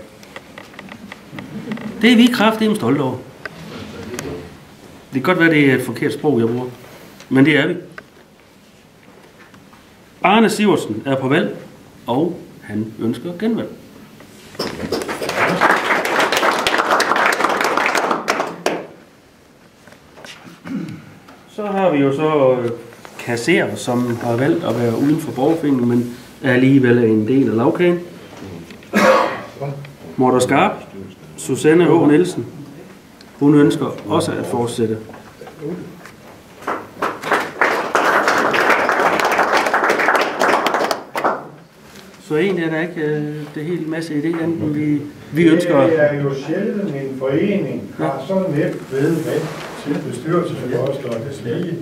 Det er vi kraftigt stolte over. Det kan godt være, det er et forkert sprog, jeg bruger. Men det er vi. Arne Sivertsen er på valg, og han ønsker genvalg. Så har vi jo så kasserer, som har valgt at være uden for borgerforeningen, men er alligevel en del af lavkagen. Morter Skarp, Susanne H. Nielsen. Hun ønsker også at fortsætte. Så egentlig er der ikke det hele masse i det, enten vi ønsker... Det er jo sjældent en forening har så nemt ved til bestyrelsesposter og det slige.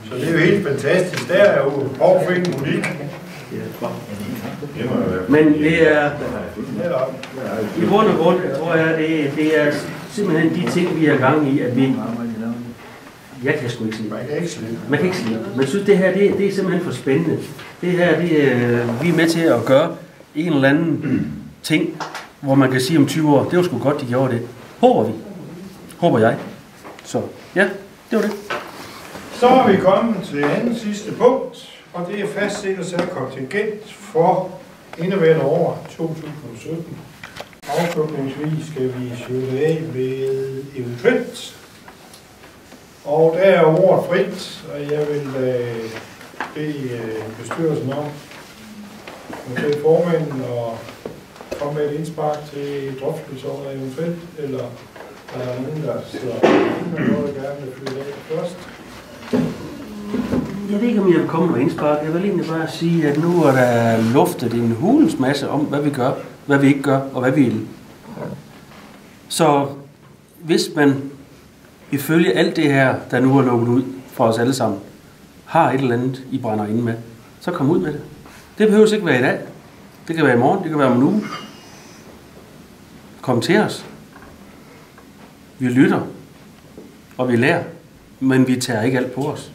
Så det er jo helt fantastisk. Der er jo borgerforeningen unik. Men det er... I bund og grund, tror jeg, det er simpelthen de ting, vi er gang i, at vi... Jeg kan sgu ikke slippe. Man kan ikke slippe. Men jeg synes, det her, det er simpelthen for spændende. Det her, vi er med til at gøre en eller anden ting, hvor man kan sige om 20 år, det var sgu godt, de gjorde det. Håber vi. Håber jeg. Så ja, det var det. Så er vi kommet til anden sidste punkt, og det er fastsættelse af kontingent for indeværende år 2017. Afslutningsvis skal vi slutte af med eventuelt. Og der er ordet frit, og jeg vil bede bestyrelsen om at tage formanden og komme med et indspark til drøftelse over eventuelt, eller er der nogen, der sidder med noget, der gerne vil flytte af først? Jeg ved ikke, om jeg vil komme med indspark. Jeg vil egentlig bare sige, at nu er der luftet en hulens masse om, hvad vi gør, hvad vi ikke gør, og hvad vi vil. Så hvis man ifølge alt det her, der nu er lukket ud for os alle sammen, har et eller andet, I brænder inde med, så kom ud med det. Det behøver ikke være i dag. Det kan være i morgen, det kan være om en uge. Kom til os. Vi lytter. og vi lærer, men vi tager ikke alt på os.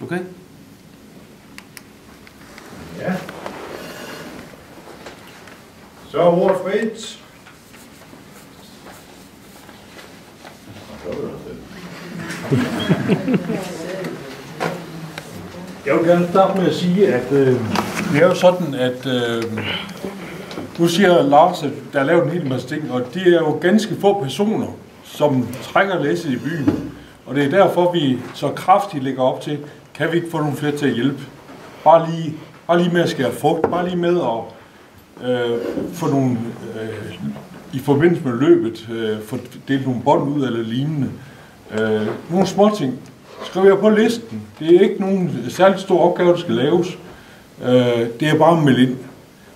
Okay? Ja. Så er ordet frit. Jeg vil gerne starte med at sige, at det er jo sådan, at nu siger Lars, at der er lavet en hel masse ting, og det er jo ganske få personer, som trækker læsset i byen. Og det er derfor, vi så kraftigt lægger op til, kan vi ikke få nogle flere til at hjælpe? Bare lige med at skære frugt, bare lige med at få nogle, i forbindelse med løbet, få delt nogle bånd ud eller lignende. Nogle små ting. Skriv jer på listen. Det er ikke nogen særlig stor opgave, der skal laves. Det er bare at melde ind.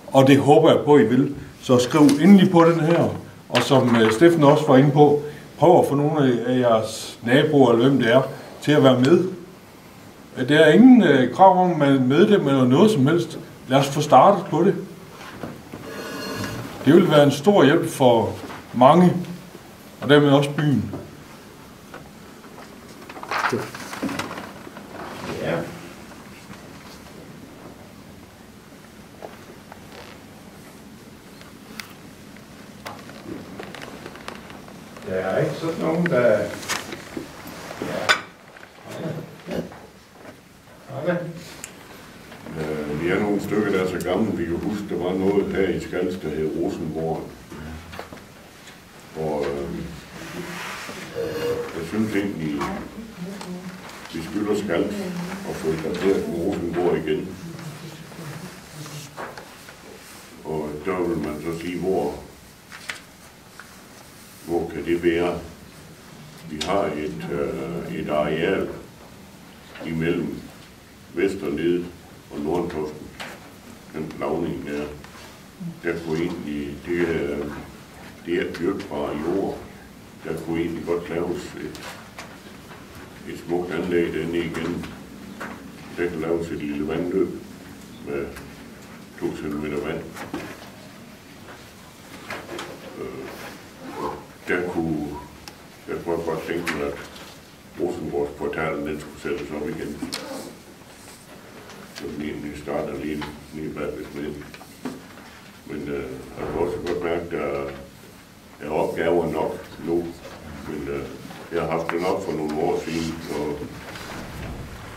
Og det håber jeg på, I vil. Så skriv endelig på den her. Og som Steffen også var inde på, prøv at få nogle af jeres naboer, eller hvem det er, til at være med. Der er ingen krav om, at man er medlem eller noget som helst. Lad os få startet på det. Det vil være en stor hjælp for mange, og dermed også byen. Ja. Der er ikke sådan nogen, der... Ja. Okay. Vi er nogle stykker, der er så gamle, vi kan huske, der var noget her i Skals, der hed Rosenborg. Og jeg synes egentlig, vi skylder Skals og få etableret Rosenborg igen. Og der vil man så sige, hvor kan det være? Vi har et areal imellem Vesternede og Nordentoften. Den lavning der kunne egentlig, det er dyrkbare jord. Der kunne egentlig godt laves et smukt anlæg dernede igen. Der kan laves et lille vandløb med 2 cm vand. Der kunne jeg godt tænke mig, at Rosenborgsportalen den skulle sættes op igen. Så den egentlig starter lige bag ved smeden. Men jeg kan også godt mærke, at der er opgaver nok nu. Men jeg har haft den op for nogle år siden, og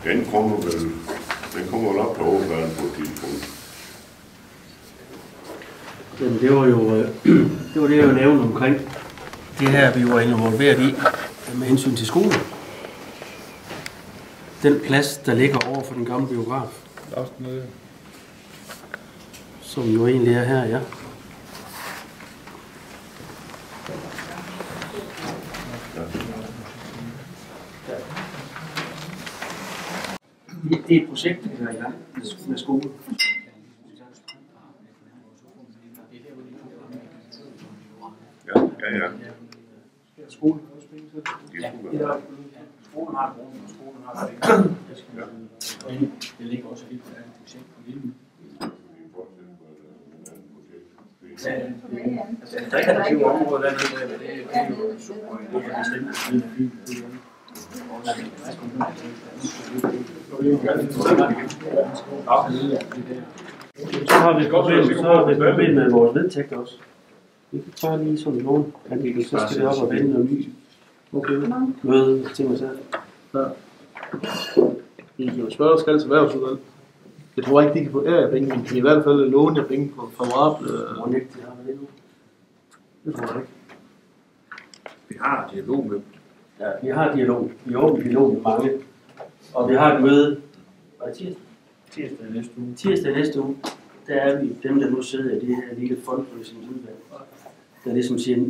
den kommer vel op til overfladen på et tidspunkt. Men det var det, jeg nævnte omkring det her, vi var involveret i med hensyn til skolen. Den plads, der ligger over for den gamle biograf. Som jo egentlig er her, ja. Det er et projekt, der er i gang med skolen. Ja. Skolen kan også spille til. Skolen har et rum, og skolen har et rum. Det ligger også helt på et projekt på Lille. Der er kreative områder, der er jo super, det er bestemt. Så har vi et problem med vores vedtægter også. Vi kan tage lige sådan nogen, så skal det op og vende noget nyt. Okay, møde, ting og sager. Ja. Vi kan jo spørge Skals erhvervsudvalg. Jeg tror ikke, de kan få penge, men de kan i hvert fald låne penge på favorable. Det tror jeg ikke. Vi har dialog med dem. Ja, vi har dialog. Vi er åbent dialog med mange. Og vi har et møde. Tirsdag næste uge. Der er vi dem, der nu sidder i det her lille fundraising-udvalg. Der ligesom siger,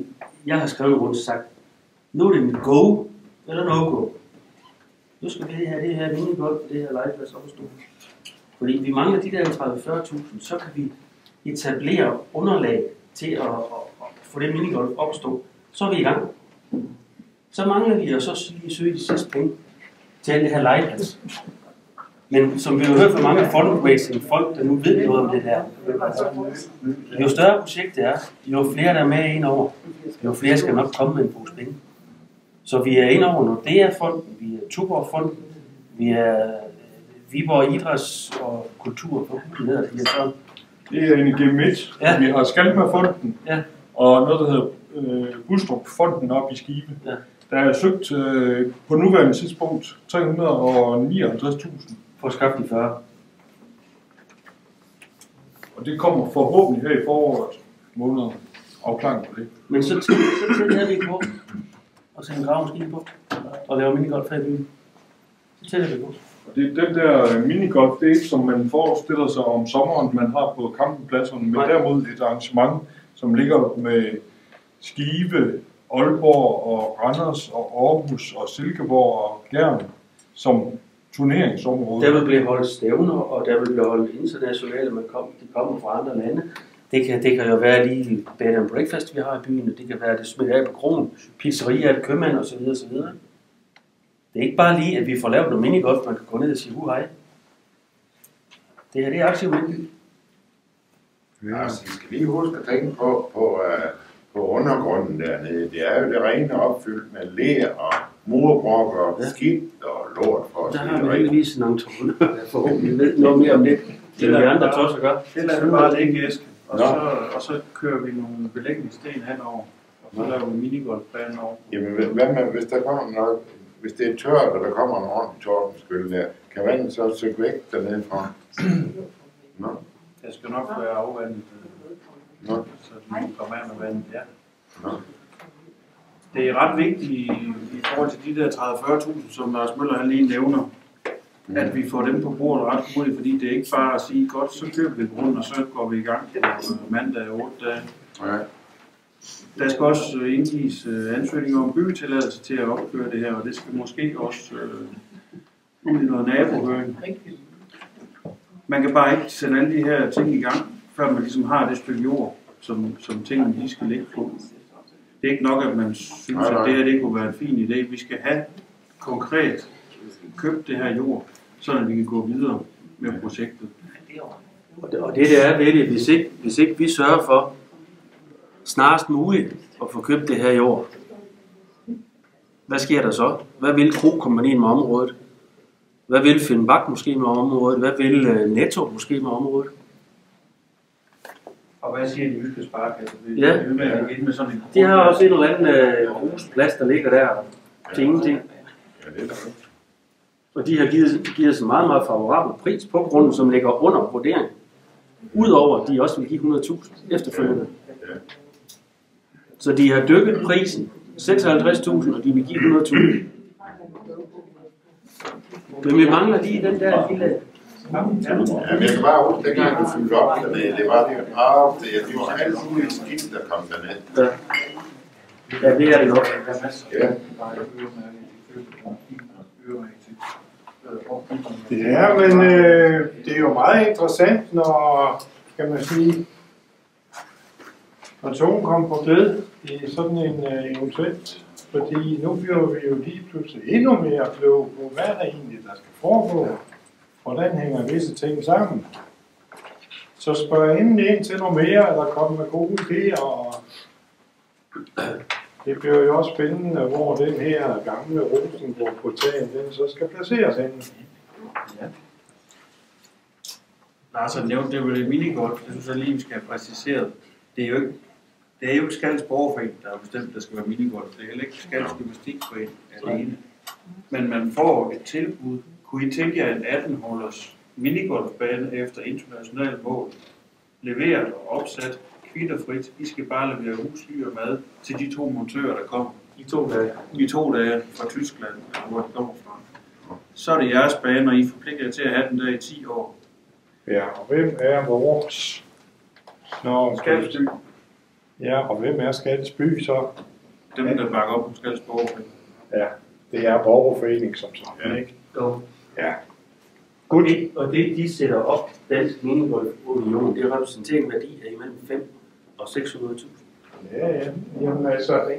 jeg har skrevet rundt og sagt, nu er det mit go eller no-go. Nu skal vi have det her minigolf, det her legeplads opstå. Fordi vi mangler de der 30-40.000, så kan vi etablere underlag til at få det minigolf opstå. Så er vi i gang. Så mangler vi at så lige søge de sidste penge til det her legeplads. Men som vi har hørt fra mange fundraising folk, der nu ved noget om det her, jo større projekt det er, jo flere der er med ind over, jo flere skal nok komme med en pose penge. Så vi er inde over Nordea-fonden, vi er Tuborg-fonden, vi er Viborg Idræts- og Kulturfonden, hedder det så. Det er Energi Midt. Ja. Vi har Skalma-fonden, Ja. og noget, der hedder Bustrup-fonden oppe i Skive. Ja. Der er søgt på nuværende tidspunkt 359.000. For at skaffe de 40. Og det kommer forhåbentlig her i foråret måneder afklaring på det. Men så tæller vi på, og sætter en gravemaskine på, og laver minigolf her i byen. Så tæller vi på. Og det er den der minigolf, det er ikke som man forestiller sig om sommeren, man har på campingpladserne, men derimod et arrangement, som ligger med Skive, Aalborg og Randers og Aarhus og Silkeborg og Gjern som turneringsområde. Der vil blive holdt stævner, og der vil blive holdt internationale, de kommer fra andre lande. Det kan jo være lige bed and breakfast, vi har i byen, og det kan være det smidt af på krogen, pizzeria, købmand osv. osv. Det er ikke bare lige, at vi får lavet noget minigolf, man kan gå ned og sige hej. Det her, det er aktiv mindby. Ja, så skal lige huske at tænke på undergrunden dernede. Det er jo det rene opfyldt med ler og murbrokker og skidt og lort for at der sige har det vi rigtigt. heldigvis en entreprenør, der forhåbentlig ved noget mere om det. Det er vi andre tosser gør. Det lader vi bare ligge, Eske. Og så kører vi nogle belægningssten henover, og så laver vi minigolfbanen over. Jamen, hvad med, hvis der kommer noget, hvis det er tørt, og der kommer en ordentlig tordenskyld der, kan vandet så søge væk dernede fra? Nå? Det skal nok være afvandet, Nå? så den kommer af med vandet, ja. Nå? Det er ret vigtigt i forhold til de der 30-40.000, som Lars Møller han lige nævner, at vi får dem på bordet ret hurtigt, fordi det er ikke bare at sige, godt, så køber vi grunden, og så går vi i gang på mandag 8 dage. Ja. Der skal også indgives ansøgninger om byggetilladelse til at opføre det her, og det skal måske også ud i noget nabohøring. Man kan bare ikke sætte alle de her ting i gang, før man ligesom har det stykke jord, som tingene de skal ligge på. Det er ikke nok, at man synes, at det her det kunne være en fin idé. Vi skal have konkret købt det her jord, så vi kan gå videre med projektet. Og det der er ved det, hvis ikke vi sørger for snarest muligt at få købt det her jord, hvad sker der så? Hvad vil Kro-kompanien med området? Hvad vil Finnbak måske med området? Hvad vil Netto måske med området? Og hvad siger de jyske sparekasse? Ja. Med sådan en De har også en eller anden grusplads, der ligger der til ingenting. Ja, det er der. Og de har givet os en meget, meget favorabel pris på grunden, som ligger under vurdering. Udover at de også vil give 100.000 efterfølgende. Ja. Så de har dykket prisen 56.000, og de vil give 100.000. Men vi mangler lige den der lille... Ja, men jeg kan bare huske, dengang du fyldte op dernede, det var det var alt muligt skidt, der kom dernede. Ja, det er det nok. Ja. Ja, men det er jo meget interessant, når, kan man sige, når togen kommer på gled i sådan en eventuelt, fordi nu bliver vi jo lige pludselig endnu mere kloge på, hvad der egentlig der skal foregå, hvordan hænger visse ting sammen. Så spørg jeg ind til noget mere, eller komme med gode idéer, og det bliver jo også spændende, hvor den her gamle Rosenborg-portal, den så skal placeres henne. Ja. Lars har nævnt, det var det minigolf, det synes jeg lige, vi skal have præciseret. Det er jo ikke Skals Borgerforening, der har bestemt, der skal være minigolf. Det er heller ikke Skals Gymnastikforening alene. Men man får et tilbud. Kunne I tænke jer en 18-hullers minigolfbane efter internationale mål? Leveret og opsat, kvitterfrit. I skal bare levere husly og mad til de 2 montører, der kommer. I 2 dage fra Tyskland, hvor de kommer fra. Så er det jeres bane, og I forpligter til at have den der i 10 år. Ja, og hvem er vores? Skals. Ja, og hvem er Skals by så? Dem, der bakker op om Skals Borgerforening. Ja, det er borgerforening som sådan, ikke? Jo. Ja. Og det, de sætter op, Dansk Minigolf Union, det repræsenterer en værdi af imellem 5 og 600.000. Ja. Jamen altså,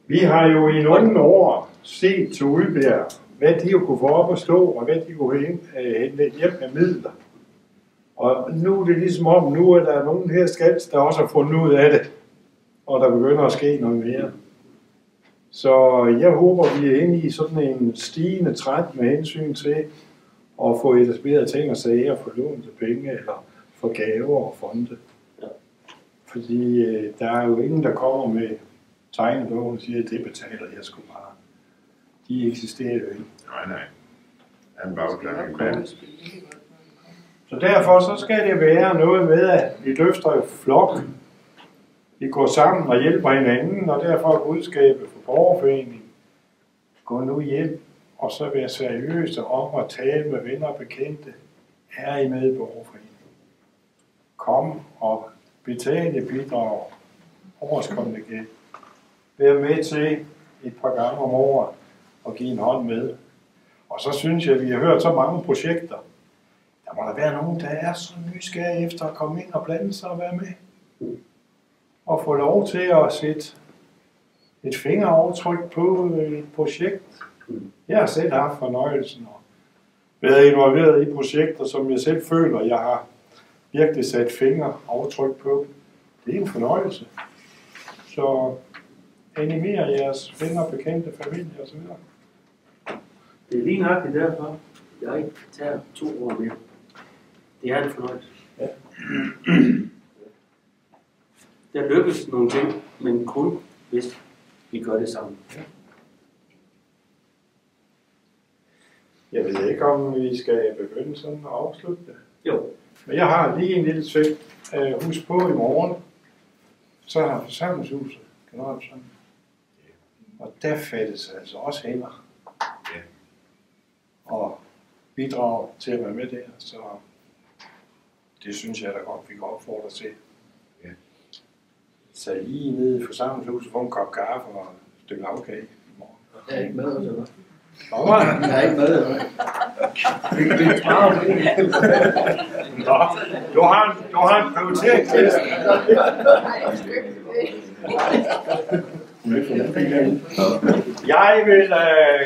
vi har jo i nogle år set til Udbjerg, hvad de jo kunne få op at stå, og hvad de kunne hente hjem med midler. Og nu er det ligesom om, nu er der nogen her Skals, der også har fundet ud af det, og der begynder at ske noget mere. Så jeg håber, vi er inde i sådan en stigende trend med hensyn til at få etableret ting og sager, få lånte penge eller få gaver og fonde. Ja. Fordi der er jo ingen, der kommer med tegnebogen og siger, at det betaler jeg sgu bare. De eksisterer jo ikke. Nej. En bagklang. Så derfor så skal det være noget med, at vi løfter et flok. Vi går sammen og hjælper hinanden, og derfor er budskabet for borgerforeningen. Gå nu hjem, og så være seriøse om at tale med venner og bekendte. Er I med i borgerforeningen? Kom og betale bidrag. Årskontingent. Vær med til et par gange om året og give en hånd med. Og så synes jeg, at vi har hørt så mange projekter. Der må der være nogen, der er så nysgerrige efter at komme ind og blande sig og være med. Og få lov til at sætte et fingeraftryk på et projekt. Jeg har selv haft fornøjelsen og været involveret i projekter, som jeg selv føler, jeg har virkelig sat fingeraftryk på. Det er en fornøjelse. Så animere jeres venner, bekendte, familie osv. Det er lige nøjagtigt derfor, jeg ikke tager 2 år mere. Det er en fornøjelse. Ja. Der lykkes nogle ting, men kun hvis vi gør det sammen. Jeg ved ikke, om vi skal begynde sådan at afslutte det. Jo. Men jeg har lige en lille ting. Husk på i morgen, så har forsamlingshuset generalforsamling. Og der fattes altså også hænder. Ja. Og bidrag til at være med der, så det synes jeg da godt, vi kan opfordre til. Ja. Så lige nede i forsamlingshuset, få en kop kaffe og et stykke lavkage i morgen. Jeg er ikke med, eller hvad? Jeg er ikke med, eller hvad? Du har en prioriteringsliste. Jeg vil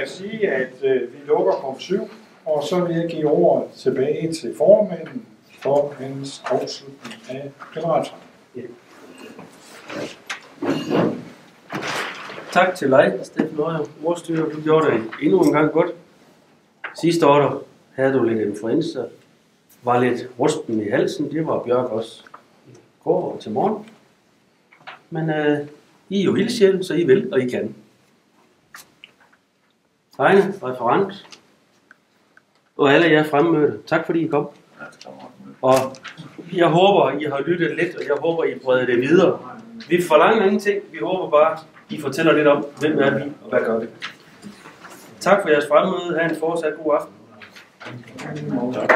sige, at vi lukker punkt 7, og så vil jeg give ordet tilbage til formanden for hans afslutning af generalforsamlingen. Tak til dig, Steffen Øjer, ordstyrer. Du gjorde det endnu en gang godt. Sidste år der havde du lidt influenza, var lidt rusten i halsen. Det var Bjørk også i går og til morgen. Men I er jo ildsjæl, så I vil, og I kan. Heine, referent, og alle jer fremmødte. Tak fordi I kom. Og jeg håber, I har lyttet lidt, og jeg håber, I breder det videre. Vi forlanger ingenting. Vi håber bare, I fortæller lidt om, hvem er vi, og hvad gør det. Tak for jeres fremmøde. Ha' en fortsat god aften. Tak.